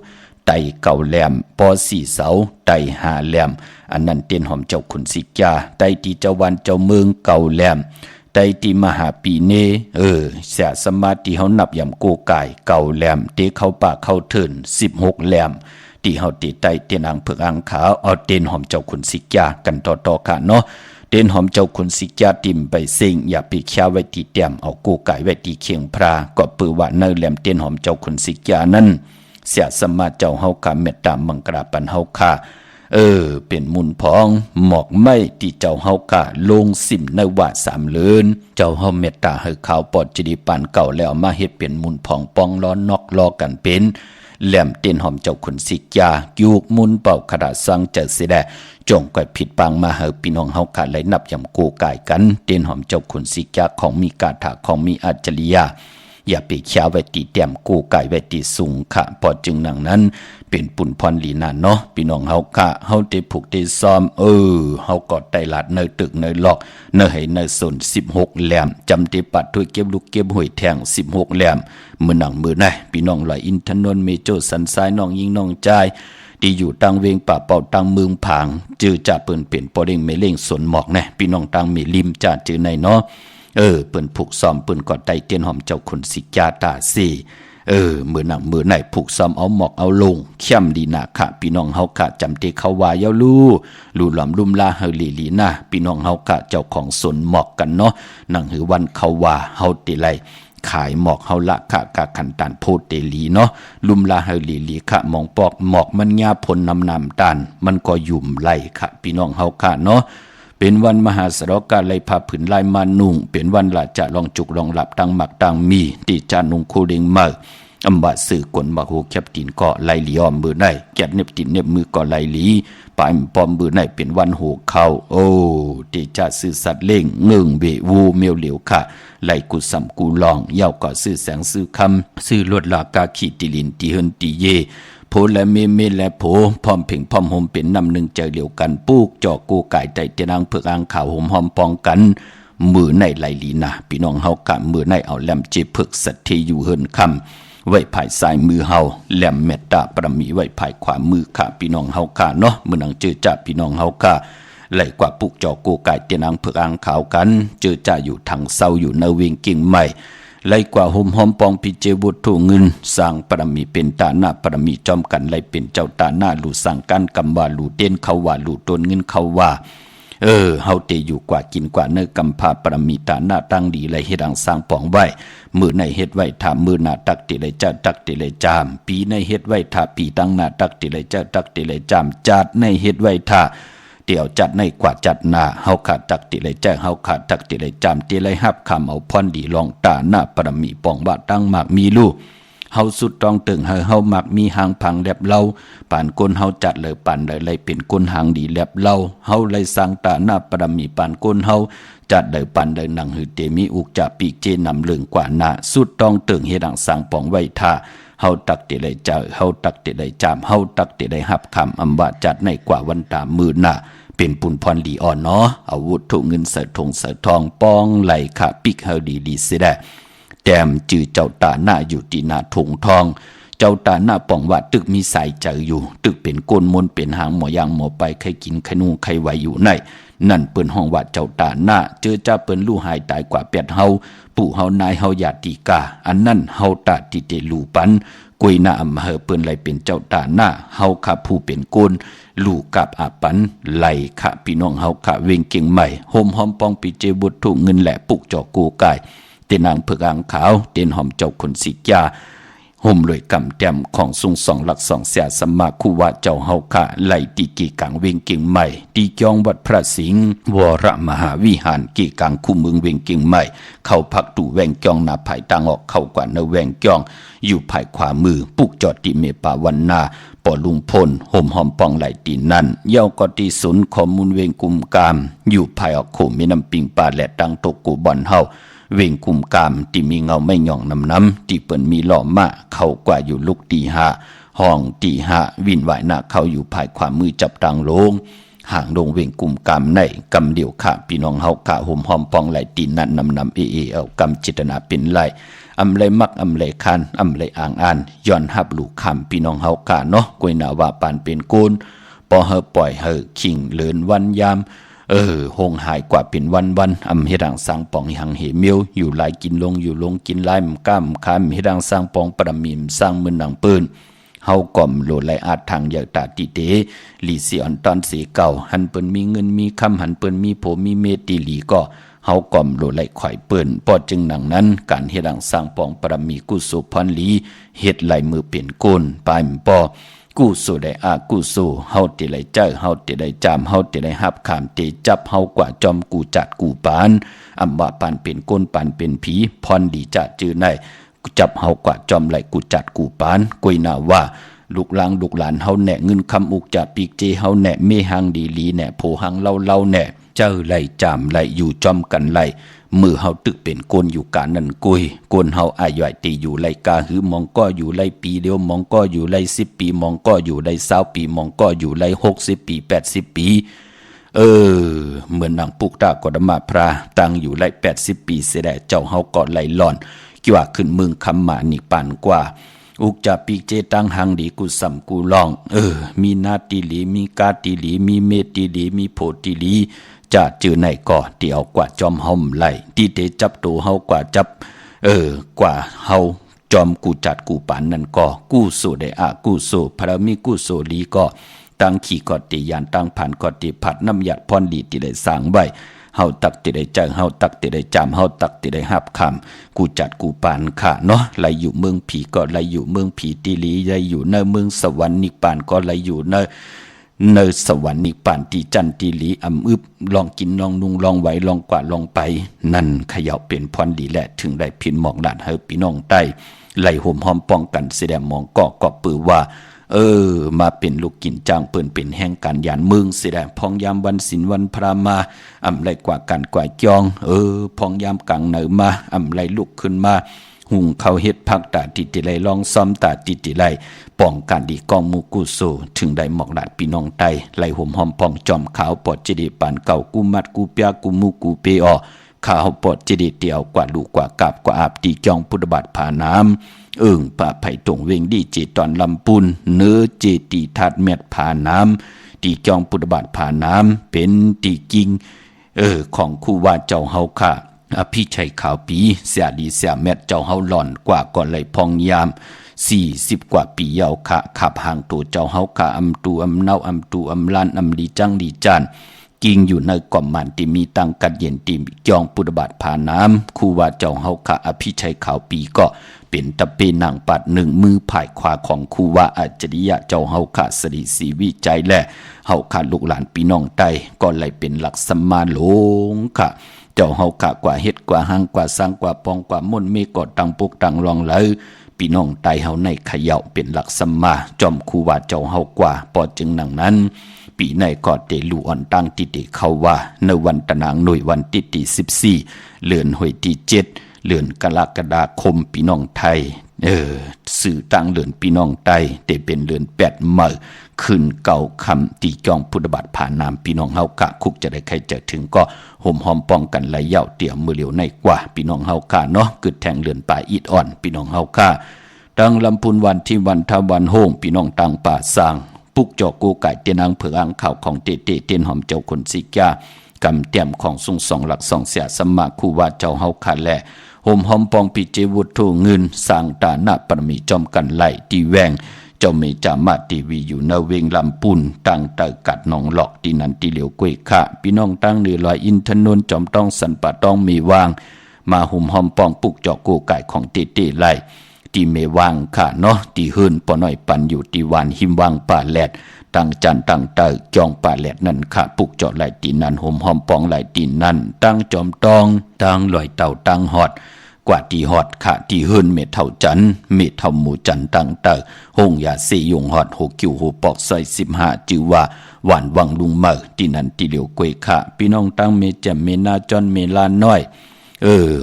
ไตเก่าแหลมปอ4เสาไต5แหลมอันนั้นเต้นหอมเจ้าขุนสิกาไตตีเจ้าวันเจ้าเมืองเก่าแหลมไตตีมหาปีเนเสียสมาธิเฮานับยำโกไก่เก่าแหลมเตเข้าป่าเข้าเถิน16แหลมที่เฮาตีไตเต้นอังเผือกอังขาวเอาเต้นหอมเจ้าขุนสิกากันต่อๆค่ะเนาะเต้นหอมเจ้าขุนสิกาติ่มไปซิงอย่าไปแค่ไว้ที่แต้มเอาโกไก่ไว้ที่เคียงพระก็ปือว่าเนอแหลมเต้นหอมเจ้าขุนสิกานั้นเสียสมาเจ้าเฮากะเมตตามังกราปันเฮาค่ะเป็นมุนพองหมอกไม้ที่เจ้าเฮากะลงสิมในว่า3เลือนเจ้าเฮาเมตตาให้ข่าวปอดจิดีปานเก่าแล้วมาเฮ็ดเป็นมุนพองปองล้อนอกล้อกันเป็นแหลมเต้นหอมเจ้าขุนสิกายุกมุนเป่าขดาสังเจอสิแดจงก่อยผิดปางมาเฮาพี่น้องเฮาค่ะไหลนับยำโกกายกันเต้นหอมเจ้าขุนสิกาของมีกาถาของมีอัจฉริยะอย่าไปเขียวไว้ตีแต้มกูไก่ไว้ตีสูงค่ะพอจึงนังนั้นเป็นปุ่นพรลีนาเนาะพี่น้องเฮาค่ะเฮาได้ผูกได้ซ้อมเฮากอดไตลาดเนยตึกเนยหลอกเนยให้เนยสน16แหลมจำได้ปัดถ้วยเก็บลูกเก็บหวยแทง16แหลมมื้อหนังมื้อไหนพี่น้องลอยอินทนนท์เมโจสันซ้ายน้องยิงน้องใจที่อยู่ตังเวงป่าเป่าตังเมืองผางจือจ่าเปิ้นเป็นปอเด้งเมเล่งสวนหมอกแน่พี่น้องตังมีริมจ่าจือในเนาะเปิ้นผูกซ้อมเปิ้นกอดไตเตียนหอมเจ้าคนสิกาตาสี่มื้อหนังมื้อไหนผูกซ้อมเอาหมอกเอาลงเข้มดีนาค่ะพี่น้องเฮากะจำเตเขาว่าเยาลู่หลอมลุ่มลาเฮลีนะพี่น้องเฮากะเจ้าของสวนหมอกกันเนาะนั่งหือวันเขาว่าเฮาติไลขายหมอกเฮาละค่ะกะขันตานโพเตลีเนาะลุ่มลาเฮลีค่ะมองปอกหมอกมันญาผลนำตานมันก็ยุ่มไล่ค่ะพี่น้องเฮาค่ะเนาะเป็นวันมหาสรกาไลพาผืนลายมานุ่งเป็นวันละจะลองจุกลองหลับตั้งหมักตั้งมีติจานุงคูเดงมาอำบะสื่อกลมาโหแคบตินก็ไลลีออมมือไหนแกะเน็บตินเน็บมือก็ไลลีปายปอมมือไหนเป็นวันโหเข้าติจาสื่อสัตว์เล่งเงิงเบวูเมียวเหลียวค่ะไลกุสัมกูลองเย้าก็สื่อแสงสื่อคำสื่อลวดลากาขีติลินติเฮินติเยโพและเมและโพพร้อมเพ่งพร้อมหอมเป็นนำหนึ่งใจเหลียวกันปูกจอกกูไก่ใจเตนางเผือกอ่างขาวหอมหอมปองกันมือในไหลลีนะพี่น้องเฮากะมือในเอาแหลมเจ็บเผือกสัตทีอยู่เฮินคำไว้ภายซ้ายมือเฮาแหลมเมตตาประมีไว้ภายขวามือค่ะพี่น้องเฮากะเนาะมือนังเจอจ่าพี่น้องเฮากะไหลกว่าปุกจอกกูไก่เตนางเผือกอ่างขาวกันเจอจ่าอยู่ทางเศร้าอยู่ในเวียงกิ่งใหม่ไล่กว่าหุมหอมปองพิเจบุตรถูเงินสร้างปรมีเป็นตาหน้าปรมีจอมกันไล่เป็นเจ้าตาหน้าหลู่สั่งกันกำว่าหลู่เต้นเขาว่าหลู่ตนเงินเขาว่าเฮาเตอยู่กว่ากินกว่าเนื้อกำพาปรมีตาหน้าตั้งดีไล่เฮ็ดดังสร้างปองไว้มือในเฮ็ดไว้ถามมือหน้าตักติไลจ้าตักติไลจามปีในเฮ็ดไว้ถาปีตั้งหน้าตักติไลจ้าตักติไลจามจัดในเฮ็ดไว้ถาเดี๋ยวจัดในกว่าจัดหน้าเฮาขาดตักติเลยแจ้งเฮาขาดตักติเลยจำติเลยฮับคำเอาพรดีลองตาหน้าปรมีปองว่าตั้งมากมีลูก เฮาสุดต้องตึงเฮามักมีหางพังแลบเล่าปานก้นเฮาจัดเลยปานเลยเป็นก้นหางดีแลบเล่าเฮาเลยสร้างตาหน้าปรมีปานก้นเฮาจัดเลยปันเลยหนังหือเตมีอุกจะปีกเจนำเลืองกว่าหน้าสุดต้องตึงเฮดังสังปองไว้ท่าเฮาตักเตได้เจอเฮาตักเตได้จามเฮาตักเตได้หับคำอำว่าจัดในกว่าวันตามมือหน้าเป็นปุ่นพรลีอ่อนเนาะอาวุธถุงเงินเสือทงเสือทองปองไหลขะปิกเฮาดีเสียได้แต้มจื้อเจ้าตาหน้าอยู่ที่หน้าถุงทองเจ้าตาหน้าป่องว่าตึกมีสายเจออยู่ตึกเป็นก้นมนเป็นหางหมอยางหมอไปใครกินใครนุ่งใครไหวอยู่ในนั่นเปิ้นห้องว่าเจ้าตาหน้าเจอจ้าเปิ้นลู่หายตายกว่าเป็ดเฮาปู่เฮานายเฮาญาติกาอันนั้นเฮาตาติเตลูปันกุยหน้าอำเภอเปิ้นไหลเป็นเจ้าตาหน้าเฮาข้าผู้เป็นก้นลูกกับอาปันไหลข้าพี่น้องเฮาข้าเวงเก่งใหม่โฮมหอมปองปีเจบุตรถูกเงินแหละปุกจอกูกายเตนางเผือกอ่างขาวเตนหอมเจ้าคนสิกยาห่มลอยกำแต้มของสุงสองหลักสองเสียสมาคูว่าเจ้าเฮาค่ะไหลตีกีกังเวงเก่งใหม่ตีจองวัดพระสิงห์วรมหาวิหารกีกังคู่เมืองเวงเก่งใหม่เข้าพักตู่แวงจองนาภายต่างออกเข้ากว่าเนแวงจองอยู่ภายขวามือปุกจอดติเมปาวันนาปอลุงพลห่มหอมปองไหลตีนั่นเย้าก็ตีศูนย์ข้อมูลเวงกุมกามอยู่ภายออกโขมีน้ำปิงปลาและดังตกกูบอนเฮาเวงกุมกามที่มีเงาไม่หย่องน้ำที่เปิ้นมีหล่อมาเข้ากว่าอยู่ลุกตีหาห้องตีหาวินไหวหน้าเข้าอยู่ภายขวามือจับตังลงห่างลงเวงกุมกามในกำเดียวขาพี่น้องเฮากะห่มหอมปองไหลตีนั่นนำเอากำจิตนาเป็นไหลอำเลยมักอำเลยคันอำเลยอ่างอ่านย้อนหับลูกคำพี่น้องเฮากะเนาะกวยนาว่าปานเป็นโกนปอเฮปล่อยเฮขิงเลินวันยามหงหายกว่าเป็นวันอำเฮดังสร้างปองหังเหมียวอยู่หลายกินลงอยู่ลงกินหลายมก้ามคามเฮดังสร้างปองประมิมสร้างมือหนังปืนเฮาก่อมโลไหลอาจทางอยากตาติเตลีเสียอนตอนสีเก่าหันเปิ้นมีเงินมีคำหันเปิ้นมีโผมีเมติลีก็เฮาก่อมโลไหลข่อยเปิ้นปอดจึงหนังนั้นการเฮดังสร้างปองประมีกุศลพรลีเฮ็ดไหลมือเป็นโกนปลายปอกูสู้ได้กูสู้เฮาติได้เจอเฮาติได้จามเฮาติได้หับขามติจับเฮากว่าจอมกูจัดกูปานอำว่าปานเป็นก้นปานเป็นผีพรดีจัดจื้อในจับเฮากว่าจอมไหลกูจัดกูปานกุยนาว่าลูกหลางลูกหลานเฮาแหน่เงินคำอุกจะปีกเจเฮาแหน่เมหังดีลีแหน่โพหังเล่าแหน่เจ้าไหลจามไหลอยู่จอมกันไหลมือเฮาตึกเป็นโกนอยู่กานั่นกุยโกนเฮาอายุตีอยู่ไลกาหือมองก็อยู่ไลปีเดียวมองก็อยู่ไล10 ปีมองก็อยู่ไล20 ปีมองก็อยู่ไล60 ปี80 ปีเหมือนนางปุกตากอดมาพระตั้งอยู่ไล80 ปีเสียได้เจ้าเฮาก็ไหลหล่อนกี่ว่าขึ้นเมืองคำหมานี่ปานกว่าอุกจะปีกเจตังหังดีกูสัมกูลองมีนาติลีมีกาติลีมีเมติลีมีโพติลีจะจื้อไหนก็เดี่ยวกว่าจอมเฮาไหลที่เตจับตัวเฮากว่าจับกว่าเฮาจอมกูจัดกูปานนั่นก็กู้สู้ได้กู้สู้พระมีกู้สู้ลีก็ตั้งขี่ก็ติยานตั้งผ่านก็ติผัดน้ำหยัดพรดีที่ได้สร้างไว้เฮาตักติได้เจอเฮาตักติได้จามเฮาตักติได้หับคำกูจัดกูปานค่ะเนาะไหลอยู่เมืองผีก็ไหลอยู่เมืองผีติลีไหลอยู่ในเมืองสวรรค์นิพพานก็ไหลอยู่ในสวรรค์นิพพานที่จันติลีอำอึบลองกินลองนุ่งลองไหวลองกวาดลองไปนั่นเขย่าเป็นพรดีแหละถึงได้พินหมอกหลานเฮาพี่น้องใต้ไหลห่มหอมป้องกันแสดงมองก็ปือว่ามาเป็นลูกกินจ้างเปิ้นเป็นแห่งการยานเมืองเสียได้พองยามวันศิลวันพระมาอำไรกว่ากันกว่าจองพองยามกลางเหนือมาอำไรลุกขึ้นมาหุงเขาเฮ็ดพักตาติติไลลองซ้อมตาติติไลป้องกันดีกองมูกุโซถึงได้หมอกหลาดพี่น้องไตไหลห่มหอมพองจอมขาวปอดจิดีปานเก่ากูมัดกูเปียกูมูกูเปอข้าวปอดจิดีเตียวกว่าลูกกว่ากาบกว่าอาบตีจองพุทธบาทผาน้ำป่าไผ่ตรงเวงดีเจตอนลำปุนเนื้อเจตีทัดเม็ดผาน้ำตีจองพุทธบาทผาน้ำเป็นตีกิงของคู่ว่าเจ้าเฮาค่ะอภิชัยขาวปีเสียดีเสียแม็ดเจ้าเฮาหล่อนกว่าก่อนไหลพองยาม40 กว่าปียาวค่ะขับห่างตัวเจ้าเฮาค่ะอำตูอำเนาอำตูอำลานอำลีจังลีจานกิงอยู่ในกล่อมมันที่มีตังกัดเย็นตีจองพุทธบาทผาน้ำคู่ว่าเจ้าเฮาค่ะอภิชัยขาวปีก็เป็นตะเปนางปัดหนึ่งมือภายขวาของคู่ว่าอัจฉริยะเจ้าเฮาค่ะสริศรีวิจัยและเฮาค่ะลูกหลานพี่น้องใต้ก็เลยเป็นหลักสัมมาหลงค่ะเจ้าเฮาค่ะกว่าเฮ็ดกว่าหังกว่าสร้างกว่าปองกว่าม่นเมกอดตังปุกตังรองเลย พี่น้องไตเฮาในเขย่าเป็นหลักสัมมาจอมครูว่าเจ้าเฮากว่าปอจึงหนังนั้นปีในก็เตลูอ่อนตั้งติติเขาว่าในวันตะนางหน่วยวันที่14เดือนหวยที่7เดือนกรกฎาคมพี่น้องไทยสื่อตั้งเดือนพี่น้องไตแต่เป็นเดือน8เมื่อขึ้นเก่าคำตีจองพุทธบาทผ่านนามพี่น้องเฮากะคุกจะได้ใครจะถึงก็ห่มหอมป้องกันไหลเย่าเตี่ยมือเหลียวในกว่าพี่น้องเฮากะเนาะกึดแทงเดือนป่าอีดอ่อนพี่น้องเฮากะดังลำพูนวันที่วันทวันโฮงพี่น้องต่างป่าสร้างปุกจอกกูไก่เตียนางเผืออังข่าวของเตเตียนหอมเจ้าคนสิกากำเตี่ยมของสุงสองหลักสองเสียสมาคู่ว่าเจ้าเฮาคาแลห่มหอมปองปิเจวุฒเงินสร้างตาหน้าปรมีจอมกันไหลตีแวงเจ้าเมจามาตีวีอยู่ในเวงลำปุนตั้งเตอกัดหนองหลอกตีนันตีเหลียวกวยขะพี่น้องตั้งเรือลอยอินทนนท์จอมต้องสันปะต้องมีวางมาห่มหอมปองปุกจอกกูไก่ของเตไหลตีเมวางค่ะเนาะตีหืนปอน้อยปันอยู่ตีวานหิมวางป่าแหลดตั้งจันตั้งเตอจองป่าแหลดนั่นค่ะปุกจอดไหลตีนันห่มหอมปองไหลตีนันตั้งจอมต้องตั้งลอยเต่าตั้งหอดกว่าตีหอดขาตีเฮินเม็ดเท่าจันเม็ดเท่าหมูจันตั้งเตอหงยาสียงหอดหกคิวหูปอกซอย15จือว่าหวานวังลุงเมื่อตีนันตีเหลียวกวยขาพี่น้องตั้งเมแจ่มเมนาจอนเมลาน้อย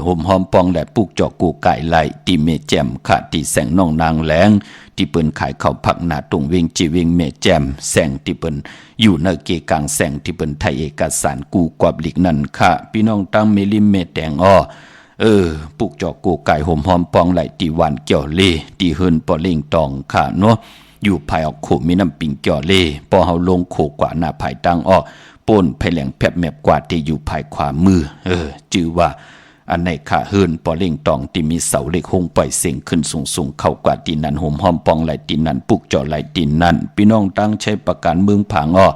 ห่มหอมปองและปุกจอกกูไก่ไหลตีเมแจ่มขาตีแสงน้องนางแหลงที่เปิ้นขายข้าวผักหนาตรงเวงจีเวงเมแจ่มแสงที่เปิ้นอยู่ในเกกลางแสงที่เปิ้นไทยเอกสารกูกวบหลีกนั่นค่ะพี่น้องตั้งเมลิมเมแตงอ้อปุกจอกกูไก่ห่มหอมปองไหลตีหวานเกี่ยวเล่ตีเฮินปอเล่งตองค่ะเนาะอยู่ภายออกโขมีน้ำปิงเกี่ยวเล่ปอเฮาลงโขกว่าหน้าภายตั้งอ้อป่นภายแหลงแผบแมบกว่าที่อยู่ภายขวามือจื่อว่าอันในขาเฮินปอเล่งตองที่มีเสาเหล็กหงปล่อยเสียงขึ้นสูงเข้ากว่าตีนันห่มหอมปองไหลตีนันปุกจอไหลตีนันพี่น้องตั้งใช้ประการเมืองผางอ้อ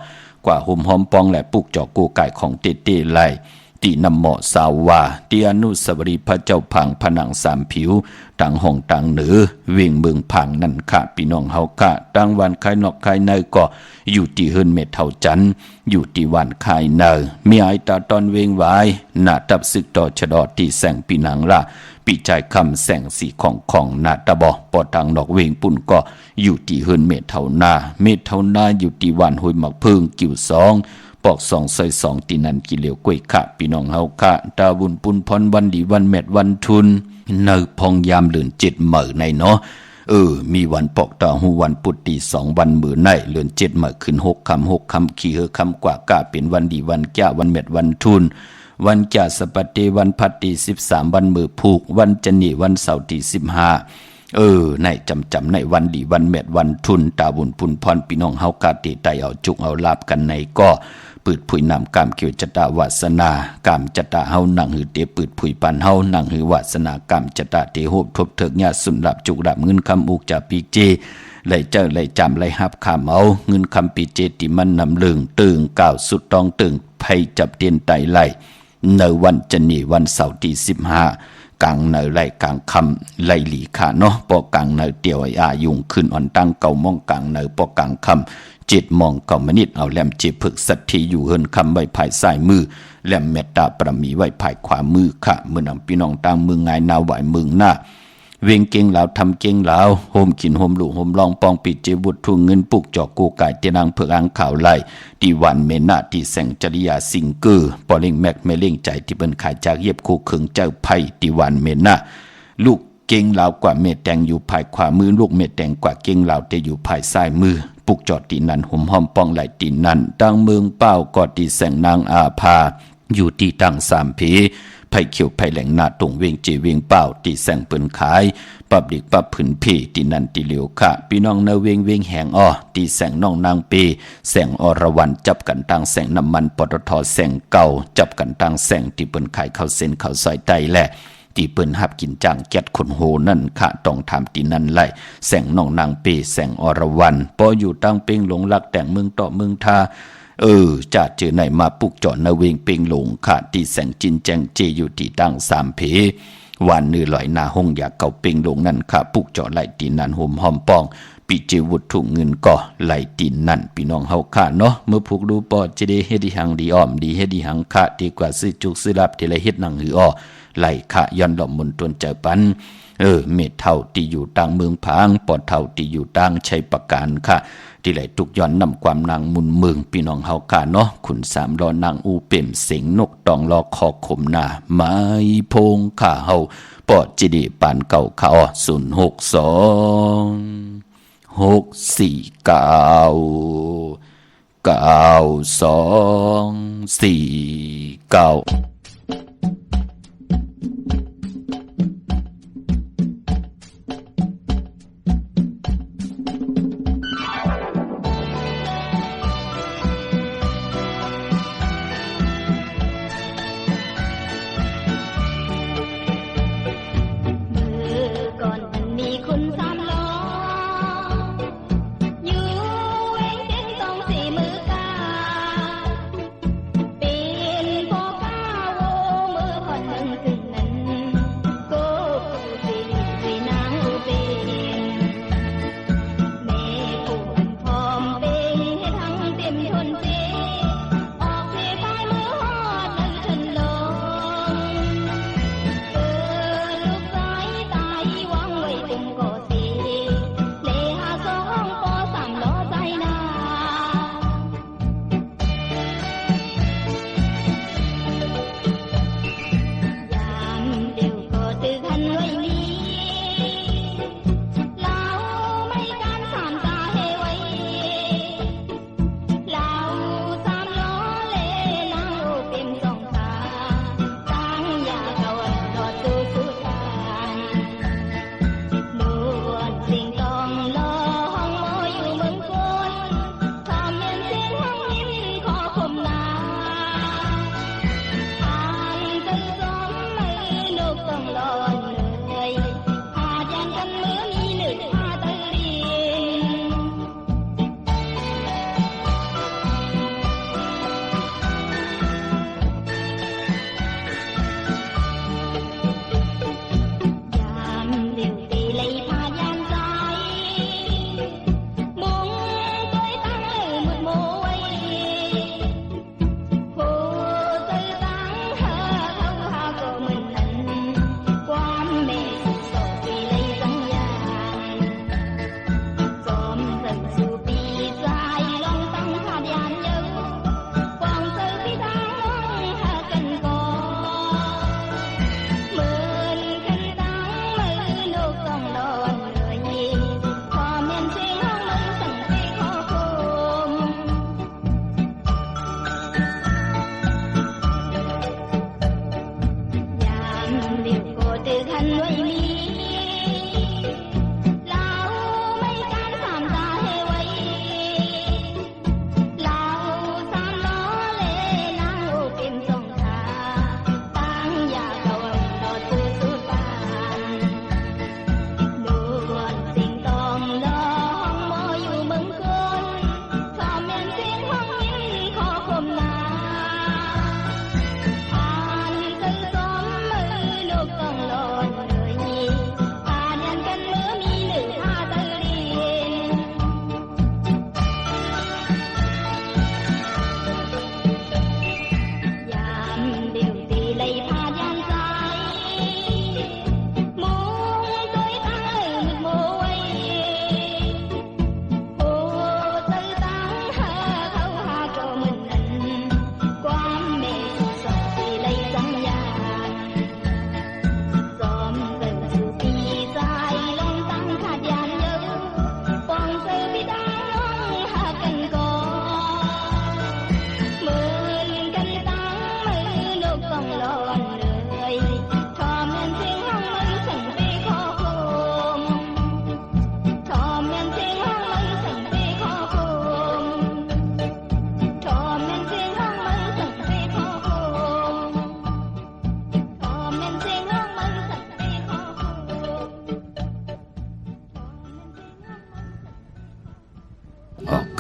กว่าห่มหอมปองและปุกจอกูไก่ของเตไหลตีนำเหมาะสาววาตีอนุสาวรีย์พระเจ้าพังผนังสามผิวต่างห้องต่างเหนือเวียงเมืองพังนั่นค่ะพี่น้องเฮากะตั้งวันคายนอกคายในก็อยู่ที่เฮินเม็ดเท่าจันอยู่ที่วันคายเนอมีไอตาตอนเวงไว้หน้าตับศึกต่อชะดอที่แสงปีนังละปีใจคำแสงสีของหน้าตะบอปอทางดอกเวงปุ่นก็อยู่ที่เฮินเม็ดเท่านาอยู่ที่วันห้วยหมักพึ่งกิ่วสองปอก2 ซอย 2ตีนันกิเลวกวยขะพี่น้องเฮาค่ะตาบุญปุนพรวันดีวันแมดวันทุนเนอพองยามเดือน7เหม่อในเนาะมีวันปอกตาหูวันปุตติ2วันมื้อในเดือน7เหม่อขึ้น6 ค่ำขี้เฮอค่ำกว่ากะเป็นวันดีวันแก่วันแมดวันทุนวันแก่สปัตติวันพัตติ13วันมื้อผูกวันจันนีวันเสาร์ที่15ในจำในวันดีวันแมดวันทุนตาบุญปุนพรพี่น้องเฮากะติไตเอาจุกเอาลาบกันในก็ปืดผุยนำกามเกี่ยวจตาวาสนากามจตาเฮานั่งหือเตปืดผุยปันเฮานั่งหือวาสนากามจตาเตโหบทบเถิกญาสุนรับจุกรับเงินคำอุกจะปีเจไหลเจอไหลจำไหลหับขามเอาเงินคำปีเจติมันนำลึงตึงก้าวสุดตองตึงไผจับเตียนไตไหลในวันจันนีวันเสาร์ที่15กลางเนไหลกลางคำไหลหลีขาเนาะปอกลางเนเตียวอายุงขึ้นอ่อนตั้งเก่ามองกลางเนปอกลางคำ7 มอง9 มินิเอาแหลมเจ็บผึกสัตทีอยู่เฮินคำไว้ภายซ้ายมือแหลมเมตตาประมีไว้ภายขวามือค่ะเมื่อนำพี่น้องต่างมืองายนาไหวมือหน้าเวียงเก่งเหลาทำเก่งเหลาโฮมกินโฮมหลู่โฮมลองปองปิดเจบุตรทุ่งเงินปุกจอกกูไก่เตนางเผือกอังข่าวไหลตีวันเมนาตีแสงจริยาสิงเกอปอเล่งแมกเมเล่งใจที่เป็นขายจากเย็บคู่ขึงเจ้าไผ่ตีวันเมนาลูกเก่งเหลากว่าเมแตงอยู่ภายขวามือลูกเมแตงกว่าเก่งเหลาแต่อยู่ภายซ้ายมือปุกจอดตีนันห่มหอมปองไหลตีนันตั้งเมืองเป้าก็ตีแสงนางอาภาอยู่ที่ตั้ง3 ผีไผ่เขียวไผ่แหลงหน้าตรงเวียงจีเวียงเป้าตีแสงเปิ่นขายปับดิกปับผืนผีตีนันตีเหลียวค่ะพี่น้องเนเวียงแหงอ้อตีแสงน้องนางปีแสงอรวรรณจับกันตั้งแสงน้ำมันปตทแสงเก่าจับกันตั้งแสงที่เปิ่นขายข้าวเส้นข้าวซอยไตแหละตีเปิ้นหับกินจังแกดขนโหนั่นค่ะต้องทำตีนั่นไล่แสงน้องนางเปแสงอรวรรณปออยู่ตั้งเป้งหลงรักแต่งเมืองต่อเมืองทาจะเจอไหนมาปุกจอดนาเวงเป้งหลงค่ะตีแสงจินแจงเจอยู่ที่ตั้ง3 เพวันนื้อลอยนาห้องอยากเก่าเป้งหลงนั่นค่ะปุกจอดไล่ตีนันห่มหอมปองปีเจวุฒถุงเงินก็ไหลตีนั่นพี่น้องเฮาค่ะเนาะเมื่อผูกดูปอจะได้เฮ็ดดีหังดีอ้อมดีเฮ็ดดีหังค่ะดีกว่าซื้อจุกซื้อรับที่ละเฮ็ดหนังหืออ้อไหลขะย้อนหล่อมมนตวนเจอปัน เม็ดเท่าที่อยู่ต่างเมืองพางปอดเท่าที่อยู่ต่างชัยประการค่ะที่ไหลทุกย้อนนำความนางมุนเมืองพี่น้องเฮาค่ะเนาะขุนสามรอนางอูเป่มเสียงนกตองรอคอขมหน้าไม้พงข่าเฮาปอดจิดีปานเก่าข่า062 649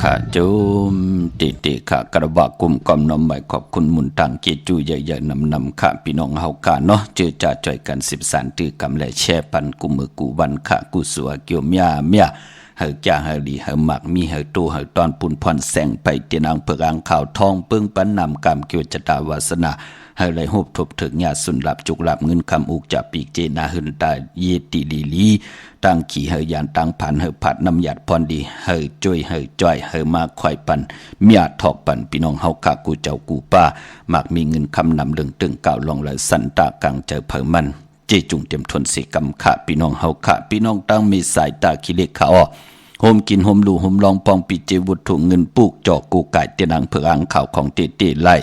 ข้าจุมติข้ากระบะกลุ่มกำนำใหม่ขอบคุณมุนตังเกจูใหญ่ๆนำข้าพี่น้องเฮากาเนาะเจอจ่าจ่อยกัน13ตื้อกำและแช่ปันกุมือกูวันข้ากูสัวเกี่ยวเมีย เฮอจ่าเฮอลีเฮอหมักมีเฮอตูเฮอตอนปุ่นผ่อนแสงไปเตียนางเพิกอังข่าวทองเปิ้งปันนำกรรมเกี่ยวจตาวาสนาเฮอเลยหูบทบถึงญาสุนหลับจุกหลับเงินคำอุกจับปีกเจนาหึนตาเยติลีลีตั้งขี่เฮอยานตั้งผันเฮอผัดน้ำหยาดพรดีเฮอจ้อยเฮอจ้อยเฮอมาควายปันเมียทอกปันพี่น้องเฮาขากูเจ้ากูป้ามักมีเงินคำนำเรื่องตึงเก่าลองเลยสันตากังเจอเผอมันเจจุงเตรียมทนสิกรรมขะพี่น้องเฮาขะพี่น้องตั้งมีสายตาคิเล็กขะอ้อโฮมกินโฮมลูโฮมลองปองปีเจวุฒถุเงินปุกจอกกูไก่เตียนังเผืออังข่าวของเตเตไล่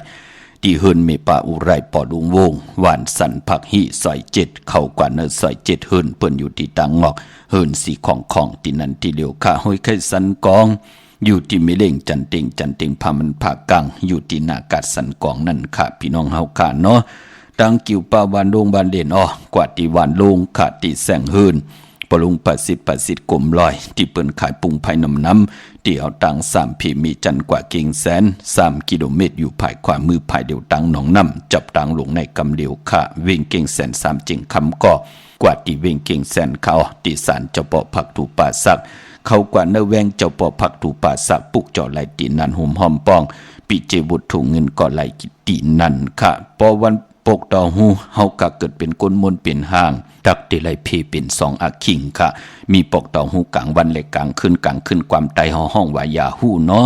ที่เฮินเมปาอุไรปอดุงวงหวานสันผักหิซอยเจ็ดเข้ากว่าเนซอยเจ็ดเฮินเปิ้นอยู่ที่ตังงอกเฮินสีของที่นั่นที่เหลียวข้าห้อยไข่สันกองอยู่ที่ไม่เล่งจันเต็งพามันผักกังอยู่ที่หน้ากาดสันกองนั่นค่ะพี่น้องเฮาค่ะเนาะตังกิวปาวันโรงบานเด่นอ้อกว่าที่วันโรงขาดที่แสงเฮินปลุงประสิทธิ์กลมลอยที่เปิ้นขายปุงภายน้ำที่เอาตัง3พีมีจันกว่าเก่งแสน3 กิโลเมตรอยู่ภายขวามือภายเดียวตังหนองน้ำจับตังลงในกำเดียวค่ะเวงเก่งแสน3จิงคำก่อกว่าที่เวงเก่งแสนเขาที่สารเจ้าปอผักถูป่าสักเขากว่าเนแวงเจ้าปอผักถูป่าสักปุกเจาะไหลตีนันหุ่มหอมปองปีเจบุตรถุงเงินก่อไหลกิตีนันค่ะพอวันปกต่อหูเฮากะเกิดเป็นก้นมนเป็นห้างตักติไลเพเป็น2อักขิงค่ะมีปกต่อหูกลางวันและกลางคืนความไตห้องว่ายาหูเนาะ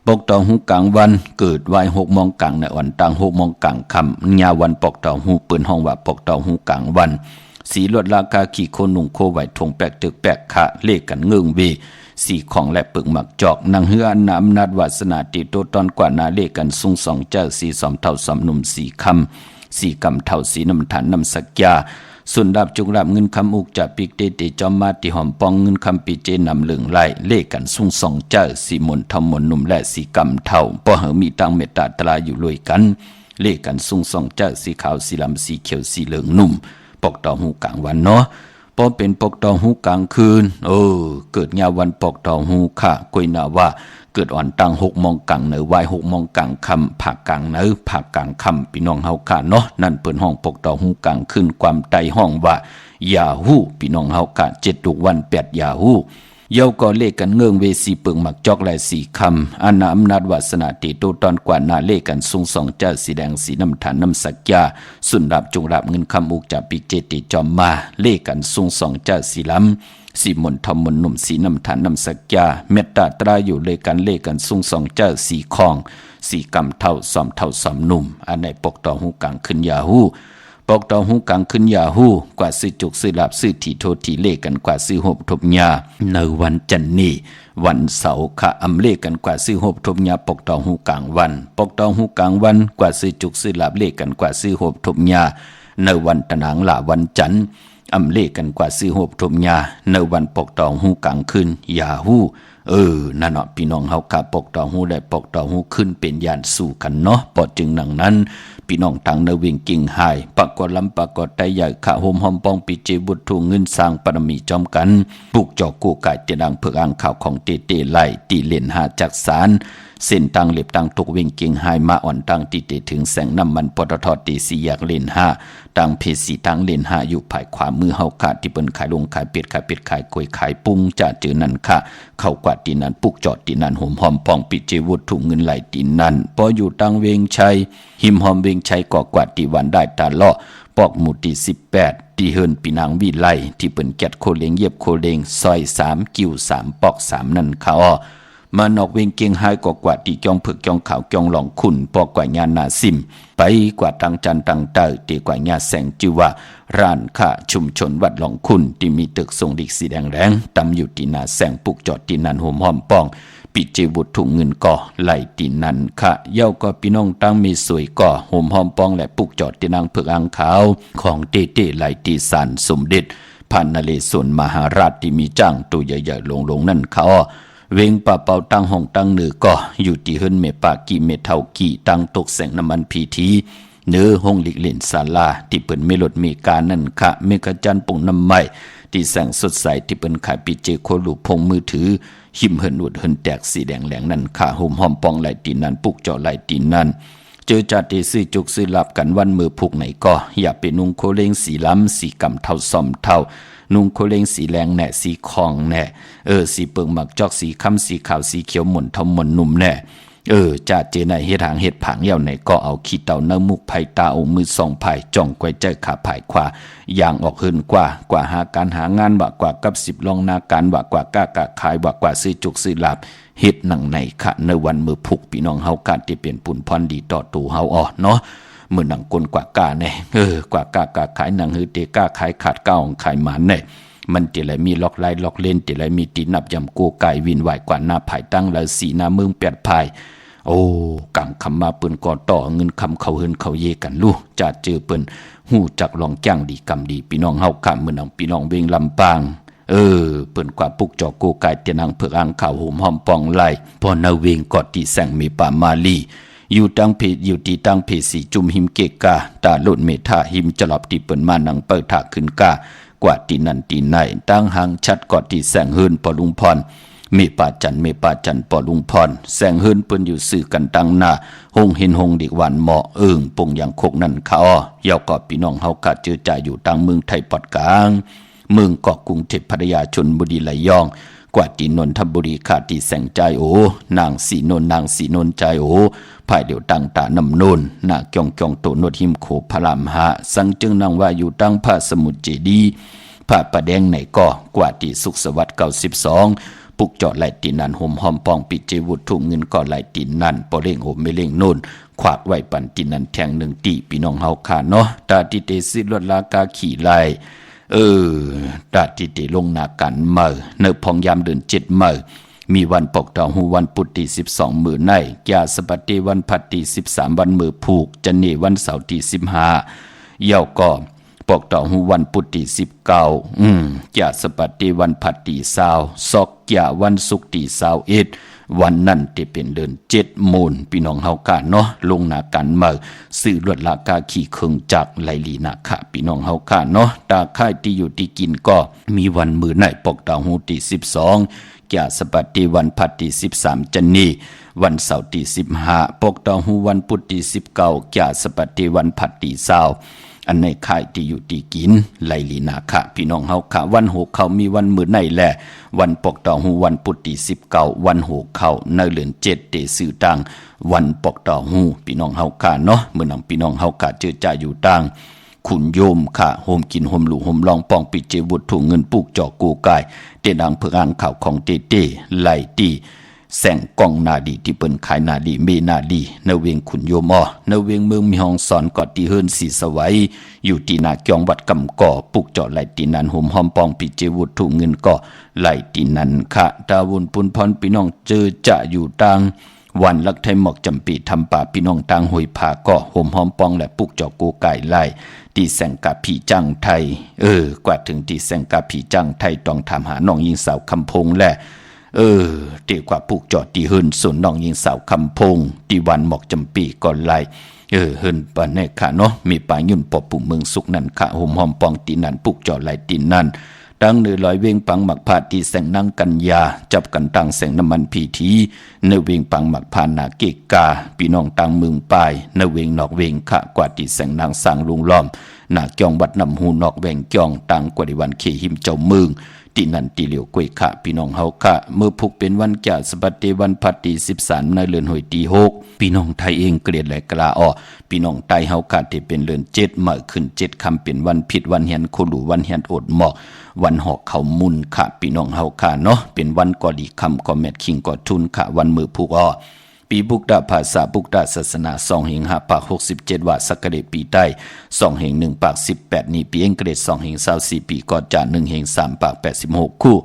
ปกต่อหูกลางวันเกิดไว้6 โมงกลางในวันตัง6 โมงกลางค่ำยาวันปกต่อหูเปิ้นห้องว่าปกต่อหูกลางวันสีลดราคาขี่โคนุ่งโคไหวทงแปกตึกแปกค่ะเลขกันเงื่องเวสีของและปึกหมักจอกนางเฮือน้ำนัดวาสนาติโตตอนกว่านาเลขกันสูง2เจ้าสีสอมเท่าสอมหนุ่มสีคำสีกำเท่าสีน้ำฐานน้ำสักยาส่วนดับจุกดับเงินคำอุกจะปีกเตติจอมมาติหอมปองเงินคำปีเจนำเหลืองไหลเลขกันสูง2เจ้าสีมนทำมนหนุ่มและสีกำเท่าพอเหอมีตังเมตตาตราอยู่รวยกันเลขกันสูง2เจ้าสีขาวสีลำสีเขียวสีเหลืองนุ่มปกต่อหูกลางวันเนาะพอเป็นปกต่อหูกลางคืนเกิดยาวันปกต่อหูค่ะกุยนาว่าเกิดอ่อนตัง6 โมงกลางเนอวาย6 โมงกลางคำผักกลางเนอผักกลางคำพี่น้องเฮาค่ะเนาะนั่นเปิ้นห้องปกต่อหูกลางคืนความไตห้องว่ายาฮู้พี่น้องเฮาค่ะ7 ทุกวัน8ยาฮู้เยาก็เลขกันเงื่องเวสีเปิงหมักจอกและสีคำอาณาอำนาจวาสนาติโตตอนกว่านาเลขกันสูง2เจ้าสีแดงสีน้ำฐานน้ำสักยาสุนดับจงรับเงินคำอุกจากปีเจติจอมมาเลขกันสูง2เจ้าสีล้ำสีมนทอมมนหนุ่มสีน้ำฐานน้ำสักยาเมตตาตราอยู่เลขกันสูง2เจ้าสีคองสีกำเท่าสอมหนุ่มอันในปกต่อหูกลางขึ้นยาฮู้ปกต่อหูกลางขึ้นยาฮู้กว่าซื้อจุกซื้อหลับซื้อถีโทถีเลขกันกว่าซื้อหบทบยาในวันจันนี้วันเสาร์ค่ะอำเลขกันกว่าซื้อหบทบยาปกต่อหูกลางวันปกต่อหูกลางวันกว่าซื้อจุกซื้อหลับเลขกันกว่าซื้อหบทบยาในวันตะนางหลาวันจันทร์อำเลขกันกว่าซื้อหบทบยาในวันปกต่อหูกลางขึ้นยาฮู้นั่นเนาะพี่น้องเฮาค่ะปกต่อหูได้ปกต่อหูขึ้นเป็นยานสู่กันเนาะปอจึงหนังนั้นพี่น้องทางเนวิงกิ่งหายปากกดลำปากกดไตใหญ่ขะโฮมหอมปองปีเจบุตรถูเงินสร้างปรมีจอมกันปลูกจอกกูไก่เตดังเผือกอ่างข่าวของเตเตไล่ตีเล่นหาจักสารเส้นตังเล็บตังตกเวงกิ่งหายมาอ่อนตังตีเตถึงแสงน้ำมันปตทตีสีอยากเล่นหาตังเพสีตังเล่นหาอยู่ภายขวามือเฮาขาดที่เปิ้นขายลงขายเป็ดขายกล้วยขายปุ้งจะเจอนั่นค่ะเข้ากว่าตีนั้นปุกจอดตีนั้นหอมหอมปองปีเจวุตรถูเงินไหลตีนั้นพออยู่ตังเวงชัยหิมหอมเวงชัยก่อกว่าตีวันได้ตาเลาะปอกหมู่ที่18ที่เฮินปีนางวิไลที่เปิ้นแกดโคเลงเย็บโคเลงซอย3กิ้ว3ปอก3นั่นค่ะมานอกเวงเกียงหายกว่าตีจองผึกจองขาวจองหลองขุนปอกกว่างานนาซิมไปกว่าตังจันตังเตอตีกว่างานแสงจิว่าร้านค้าชุมชนวัดหลองขุนที่มีตึกทรงดิกสีแดงแรงตำอยู่ตีนาแสงปุกจอดตีนันหอมหอมปองปิเจบุตรถุงเงินก่อไหลตีนันค่ะเย้าก็พี่น้องตั้งมีสวยก่อหอมหอมปองและปุกจอดตีนางผึกอังขาวของเตไหลตีสานสมเด็จพันนเรศวรมหาราชที่มีจ้างตัวใหญ่ๆลงนั่นเขาเวงป่าเป่าตั้งห้องตั้งเหนือก็อยู่ที่เฮิรนเมปากีเมเท่ากีตั้งตกแสงน้ำมันพีทีเนื้อห้องหลีกเล่นศาลาที่เปิ่นเมลดมีการนั่นค่ะเมกะจันปุ่งน้ำไม้ที่แสงสดใสที่เปิ่นขายปีเจโคลูพงมือถือหิมเฮิรนอุดเฮิรนแตกสีแดงแหลงนั่นค่ะห่มหอมปองไหลตีนั่นปุกเจาะไหลตีนั่นเจอจัดที่ซื้อจุกซื้อหลับกันวันมือผูกไหนก็อย่าไปนุ่งโคเลงสีล้ำสีกำเท่าซอมเท่า นุ่งโคเลงสีแรงแหน่สีคองแหน่สีเปิงหมักจอกสีค้ำสีขาวสีเขียวหม่นทอมหม่นนุ่มแน่จ่าเจไหนเฮ็ดหางเฮ็ดผางเหี่ยวไหนก็เอาขี้เต่าเนื้อมุกไผ่ตาองมือ2ไผ่จ้องไกวใจขาไผ่ขวาอย่างออกหืนกว่าหาการหางานว่ากว่ากับ10ลองนาการว่ากว่ากล้ากะขายว่ากว่าซื้อจุกซื้อลาบเฮ็ดหนังในค่ะในวันมือพุกพี่น้องเฮาการที่เป็นปุ่นพรดีต่อตูเฮาเนาะมื้อหนังกลกว่ากาแน่กว่ากากะขายหนังหือเตกาขายขาดก้าวขายหมาแน่มันติไหลมีล็อกไล่ล็อกเล่นติไหลมีตีนับยำโกไก่วินไหวกว่าหน้าไผ่ตั้งแล้วสีหน้าเมืองแปดไผ่กังคำมาเปิ้นก่อต่อเงินคำเขาเฮินเขาเยกันลูกจะเจอเปิ้นหู้จักลองจ้างดีกำดีพี่น้องเฮาข้ามมื้อนังพี่น้องเวงลำปางเปิ้นกว่าปุกจอโกไก่เตียนังเผือกอ่างข้าวโหมหอมปองไหลพอนาเวงกอดที่แสงมีป่ามาลีอยู่ตั้งเพอยู่ที่ตั้งเพสีจุมหิมเกกาตาโลดเมธาหิมจลอบที่เปิ้นมานังเปิดถาขึ้นกากว่าที่นั่นที่ไหนตั้งหางชัดกอดที่แสงเฮินปอลุงพรเมป่าจันปอลุงพรแสงเฮินเปิ้นอยู่สื่อกันตั้งหน้าหงเห็นหงเด็กหวานเหมาะปงอย่างโคกนั่นเขาเยาวกอดพี่น้องเฮากะเจอจ่ายอยู่ตั้งเมืองไทยปอดกลางเมืองเกาะกรุงเทพพัทยาชลบุรีไหลยองกว่าที่นนทบุรีขาดที่แสงใจนางสีนนใจภายเดียวตั้งตานำโนนหน้าจองโตนวดหิมโขพระรามหาสังจึงนางว่าอยู่ตั้งพระสมุทรเจดีย์พระประแดงในก่อกว่าที่สุขสวัสดิ์92ปุกจอดไหลตีนันห่มหอมปองปิเจวุฒถุงเงินก่อไหลตีนันปอเล่งโหมไม่เล่งโน่นขวากไว้ปันตีนันแทง1ตีพี่น้องเฮาขาเนาะตาติเตสิลดลากาขี่ไหลตาติเตลงนากันเมื่อเนพองยามเดิน7มื้อมีวันปกดองหูวันปุตติ12มื้อในยาสปัตติวันพัตติ13วันมื้อผูกจันนีวันเสาร์ที่15เยาก็ปกต่อหูวันปุตติ19ยาสปัตติวันพัตติ20ศอกยาวันศุกร์ที่21วันนั้นที่เป็นเดือน7มูลพี่น้องเฮากะเนาะลงนากันเมื่อซื้อลวดลากาขี่เครื่องจักรไหลลีนาคะพี่น้องเฮากะเนาะตาค่ายที่อยู่ที่กินก็มีวันมื้อไหนปกต่อหูที่12ยาสปัตติวันพัตติ13จันนีวันเสาร์ที่15ปกต่อหูวันพุธที่19ยาสปัตติวันพัตติ20อันในค่ายที่อยู่ที่กินไหลลีนาคะพี่น้องเฮาค่ะวันหกเขามีวันมื้อไหนแลวันปกต่อหูวันพุธที่19วันหกเขาในเดือน7เตสื่อต่างวันปกต่อหูพี่น้องเฮาค่ะเนาะมื้อนั้นพี่น้องเฮาค่ะเจอจ่ายอยู่ต่างขุนโยมค่ะโฮมกินโฮมหลูโฮมลองปองปิเจวุฒถุงเงินปุกจอกูกายเตดังเผือกอ่างข่าวของเตไหลตีแสงกองนาดีที่เปิ้นขายนาดีเมนาดีในเวียงขุนโยมในเวียงเมืองมีห้องสอนกอดที่เฮิรนสีสวัยอยู่ที่นาเกียงวัดกำก่อปุกเจาะไหลตีนันห่มหอมปองปิเจวุฒถุงเงินก่อไหลตีนันค่ะดาวุนปุนพรพี่น้องเจอจะอยู่ต่างวันลักไทยหมอกจำปีทำป่าพี่น้องต่างหอยผาก่อห่มหอมปองและปุกเจาะกูไก่ไหลที่แสงกาผีจังไทยกว่าถึงที่แสงกาผีจังไทยต้องถามหาน้องยิงสาวคำพงและเตีกว่าผูกจอดที่เฮินส่วนน้องยิงสาวคำพงที่วันหมอกจำปีก่อนไล่เฮินปานในค่ะเนาะมีป่ายุ่นปอปุ่มเมืองสุกนั่นค่ะห่มหอมปองตีนันผูกจอดไหลตีนั่นดังเนือลอยเวงปังหมักพาที่แสงนางกัญญาจับกันตั้งแสงน้ำมันพีทีเนเวงปังหมักพานาเกกาพี่น้องต่างเมืองปลายเนเวงนอกเวงค่ะกว่าที่แสงนางสร้างลุงล้อมนาเกียงวัดนำหูนอกแวงเกียงต่างกว่าในวันเขหิมเจ้าเมืองที่นั่นที่เหลียวกวยค่ะพี่น้องเฮาค่ะเมื่อพุกเป็นวันจ่าสปัตติวันพัตติ13ในเดือนหอยตี6พี่น้องไทยเองเกลียดและกลาพี่น้องไทยเฮาค่ะที่เป็นเดือน7เมื่อขึ้น7ค่ำเป็นวันผิดวันเฮียนโคหลูวันเฮียนอดหมอกวันหอกเขามุนค่ะพี่น้องเฮาค่ะเนาะเป็นวันก่อดีคำก่อแมทคิงก่อทุนค่ะวันมือพุกปีบุกดาภาษาบุกดาศาสนา2 เหง5 ปาก 67 ว่าสักเดปีใต้2 เหง1 ปาก 18นี่ปีเองเกรด2 เหง24ปีก่อจ่า1 เหง3 ปาก 86คู่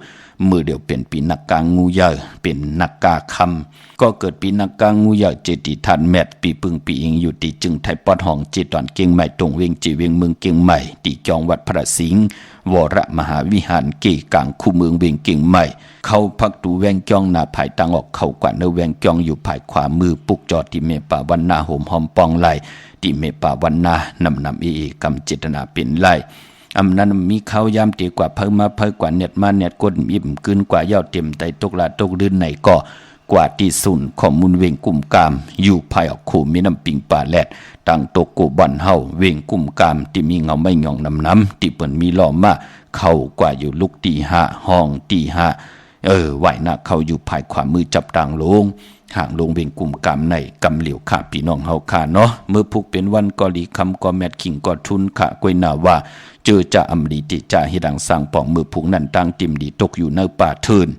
มือเดียวเป็นปีนักกางงูใหญ่เป็นนักกาคำก็เกิดปีนักกางงูใหญ่เจติทันแมทปีปึงปีเองอยู่ที่จึงไทยปอดห้องเจตอนเก่งใหม่ตรงเวงจีเวงเมืองเก่งใหม่ที่จองวัดพระสิงห์วรมหาวิหารเกกางคู่เมืองเวงเก่งใหม่เข้าพักตูแวงจ้องหน้าภายตังออกเข้ากว่าเนแวงจ้องอยู่ภายขวามือปุกจอดที่เมป่าวันนาห่มหอมปองไหลที่เมป่าวันนานำกำเจตนาเป็นไหลอำนั้นมีเขายามตีกว่าเพิ่มมาเพิ่มกว่าเน็ตมาเน็ตกดอิ่มกึนกว่าเย้าเต็มไตตกลาตกลื่นในก่อกว่าที่สุนข้อมูลเวงกุ่มกามอยู่ภายออกขู่มีน้ำปิงป่าแลดตั้งตกโกบันเฮาเวงกุ่มกามที่มีเงาไม่หย่องน้ำที่เปิ่นมีล้อมา เขากว่าอยู่ลุกตีห้าห้องตีห้าไหวหน้าเขาอยู่ภายขวามือจับต่างลงห่างลงเวียงกลุ่มกำในกำเหลียวขาพี่น้องเฮาขาเนาะเมื่อพุกเป็นวันกอลีคำกอแมดขิงกอทุนขะกวยนาว่าเจอจะอำลีติจ่าให้ดังสร้างป่องมือพุกนั่นตั้งติมดีตกอยู่ในป่าเทิน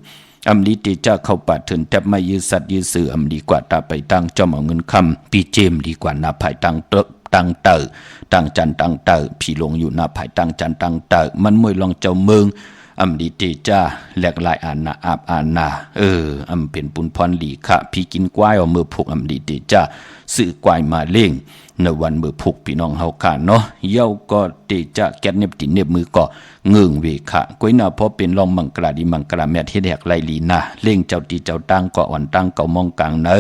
อำลีติจ่าเข้าป่าเทินแทบไม่ยืดสัตว์ยืดสื่ออำลีกว่าตาไปตั้งจอมเอาเงินคำปีเจมดีกว่านาภายตั้งเตตั้งเตอตั้งจันตั้งเตอพี่ลงอยู่หน้าภายตั้งจันตั้งเตอมันมวยลองเจ้าเมืองอำดีเตจ้าแหลกลายอาณาอาบอาณาอำเป็นปุนพรหลีขะพี่กินกวายเอามือผูกอำดีเตจ้าซื้อกวายมาเล่งในวันมือผูกพี่น้องเฮาขาเนาะเย้าก็เตจ้าแกนเน็บติเน็บมือก็เงืองเวขะก้อยนาพอเป็นลองมังกราดีมังกราแม่เฮ็ดแหกไลลีนาเล่งเจ้าตีเจ้าตั้งก็อ่อนตั้งเก่ามองกลางเนอ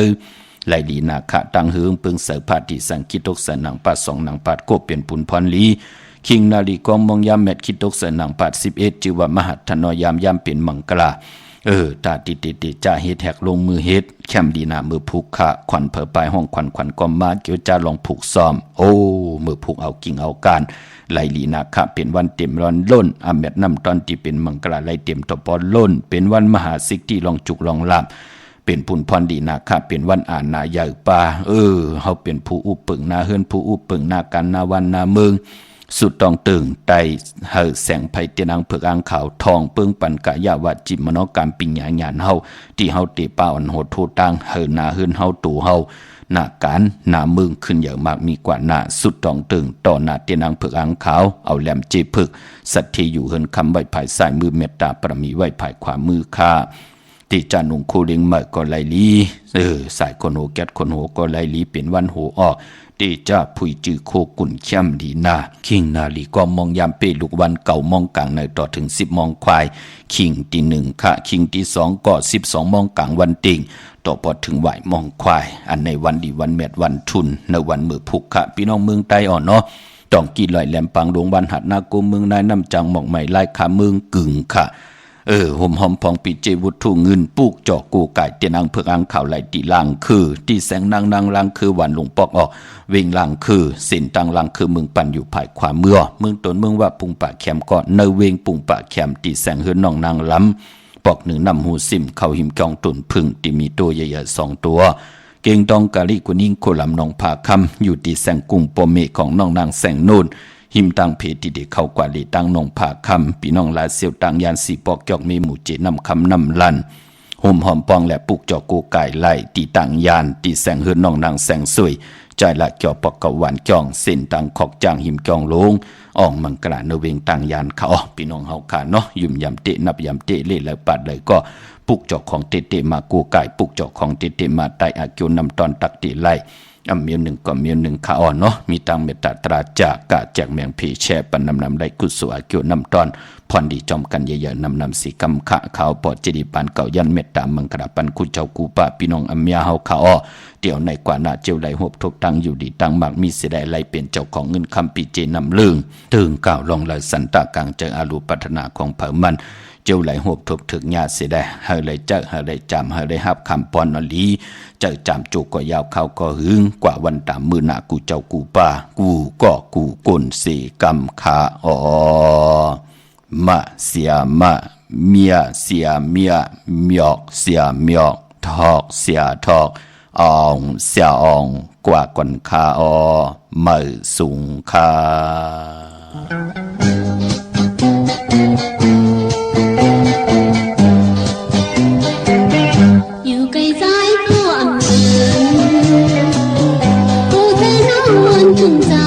ไลลีนาขะตั้งเฮืองเปิงเสือพาติสังกิตกสนังปาด2หนังปาดโกเป็นปุนพรหลีคิงนาลีกองมองยามแมดคิดตกเสนังปัด11จือว่ามหัตถนอยามยามเป็นมังกลาตาติจ่าเฮ็ดแหกลงมือเฮ็ดแคมดีนามือผูกขะขวัญเผอปลายห้องขวัญก็มาเกี่ยวจ้าลองผูกซ้อมมือผูกเอากิ่งเอาการไลลีนาคะเป็นวันเต็มร้อนล้นอเมดนำตอนที่เป็นมังกลาไลเต็มตปอล้นเป็นวันมหาสิกที่ลองจุกลองลาบเป็นปุนพรดีนาคะเป็นวันอ่านนาใหญ่ป่าเฮาเป็นผู้อุปึงนาเฮือนผู้อุปึงนากันนาวันนาเมืองสุดตองตึงไตเฮาแสงไผเตนังเผือกอ่างขาวทองเปิ้งปันกะยาวะจิมโนกรรมปิญญาญาณเฮาที่เฮาเตป้าอันโหดโทตังเฮานาเฮือนเฮาตู่เฮาหน้าการหน้ามึงขึ้นเยอะมากมีกว่าหน้าสุดตองตึงต่อหน้าเตนังเผือกอ่างขาวเอาแหลมเจผึกสัตที่อยู่เฮือนคำไว้ภายซ้ายมือเมตตาปรมีไว้ภายขวามือข้าติจานุงคูเลิงใหม่ก็ไลลีสายคนโหแกดคนโหก็ไลลีเป็นวันโหออกเตจ้าผุยจือโคกุ่นเข้มดีนาคิงนาลีก็มองยามเปลูกวันเก่ามองกลางในต่อถึง10มองควายคิงที่1ค่ะคิงที่2ก็12มองกลางวันติงต่อพอถึงไหวมองควายอันในวันดีวันเม็ดวันทุนในวันมือผูกค่ะพี่น้องเมืองใต้อ่อนเนาะต้องกีลอยแหลมปังดวงวันหัดนาโกเมืองนายน้ำจังหมอกใหม่ไล่ขาเมืองกึ่งค่ะห่มหอมพองปีเจวุฒุเงินปูกจอกกูไก่เตียนอังเผือกอังข่าวไหลตีลังคือที่แสงนางลังคือหวานหลงปอกออกเวงลังคือสินตังลังคือเมืองปั่นอยู่ภายขวาเมืองตนเมืองว่าปุงปะแคมก็เนเวงปุงปะแคมตีแสงเฮือนน้องนางล้ำปอกหนึ่งนำหูซิมเข้าหิมจองตุนพึ่งที่มีตัวใหญ่ๆ2ตัวเก่งตองกะลิกุนิ่งโคลำน้องผาคำอยู่ที่แสงกุ้งปอเมของน้องนางแสงโน่นหิมตังเพติเด็กเข้ากว่าลีตังนองผาคำปีน้องลาเซียวตังยานสีปอกจอกมีหมู่เจนำคำนำลันห่มหอมปองและปุกจอกกูไก่ไล่ตีตังยานตีแสงเฮือนน้องนางแสงสวยใจละเกี่ยวปอกกะหวานจ่องเส้นตังขอกจางหิมจองลงอ่องมังกราเนเวงตังยานเขาปีน้องเฮาขาเนาะยุ่มยำเตะนับยำเตะเล่แล้วปัดเลยก็ปุกจอกของเตะมากูไก่ปุกจอกของเตะมาไตอากิวนำตอนตักตีไล่เมียวหนึ่งก็เมียวหนึ่งขาอ่อนเนาะมีตังเมตตาตราจากกะแจกแมงผีแช่ปันนำได้กุศลเกี่ยวนำตอนพรดีจอมกันเยอะๆนำสีกำขะขาวปอดเจดีปานเก่ายันเมตตามังกราปันคุเจ้ากูปะพี่น้องอัมยาเฮาขาอ้อเดี๋ยวในกว่าหน้าเจียวไหลหบทบตังอยู่ดีตังมากมีเสียดายไหลเป็นเจ้าของเงินคำปีเจนำเลื่องตึงก่าวลองไหลสันตากลางเจออารูปัฒนาของเผ่ามันเจ้าไหลหบทบถึกญาเสียได้เฮาเลยเจอเฮาเลยจำเฮาเลยฮับคำปอนอลีเจอจำจุกก็ยาวเข้าก็หึงกว่าวันตามมือหน้ากูเจ้ากูป่ากูก็กูกุนสีกำขามะเสียมะเมียเสียเมียหมอกเสียหมอกทอกเสียทอกอ่องเสียอ่องกว่าก่อนขามือสูงขาอยู่ไกลซ้ายก็อำเภอผู้เธอนอนทุ่งจา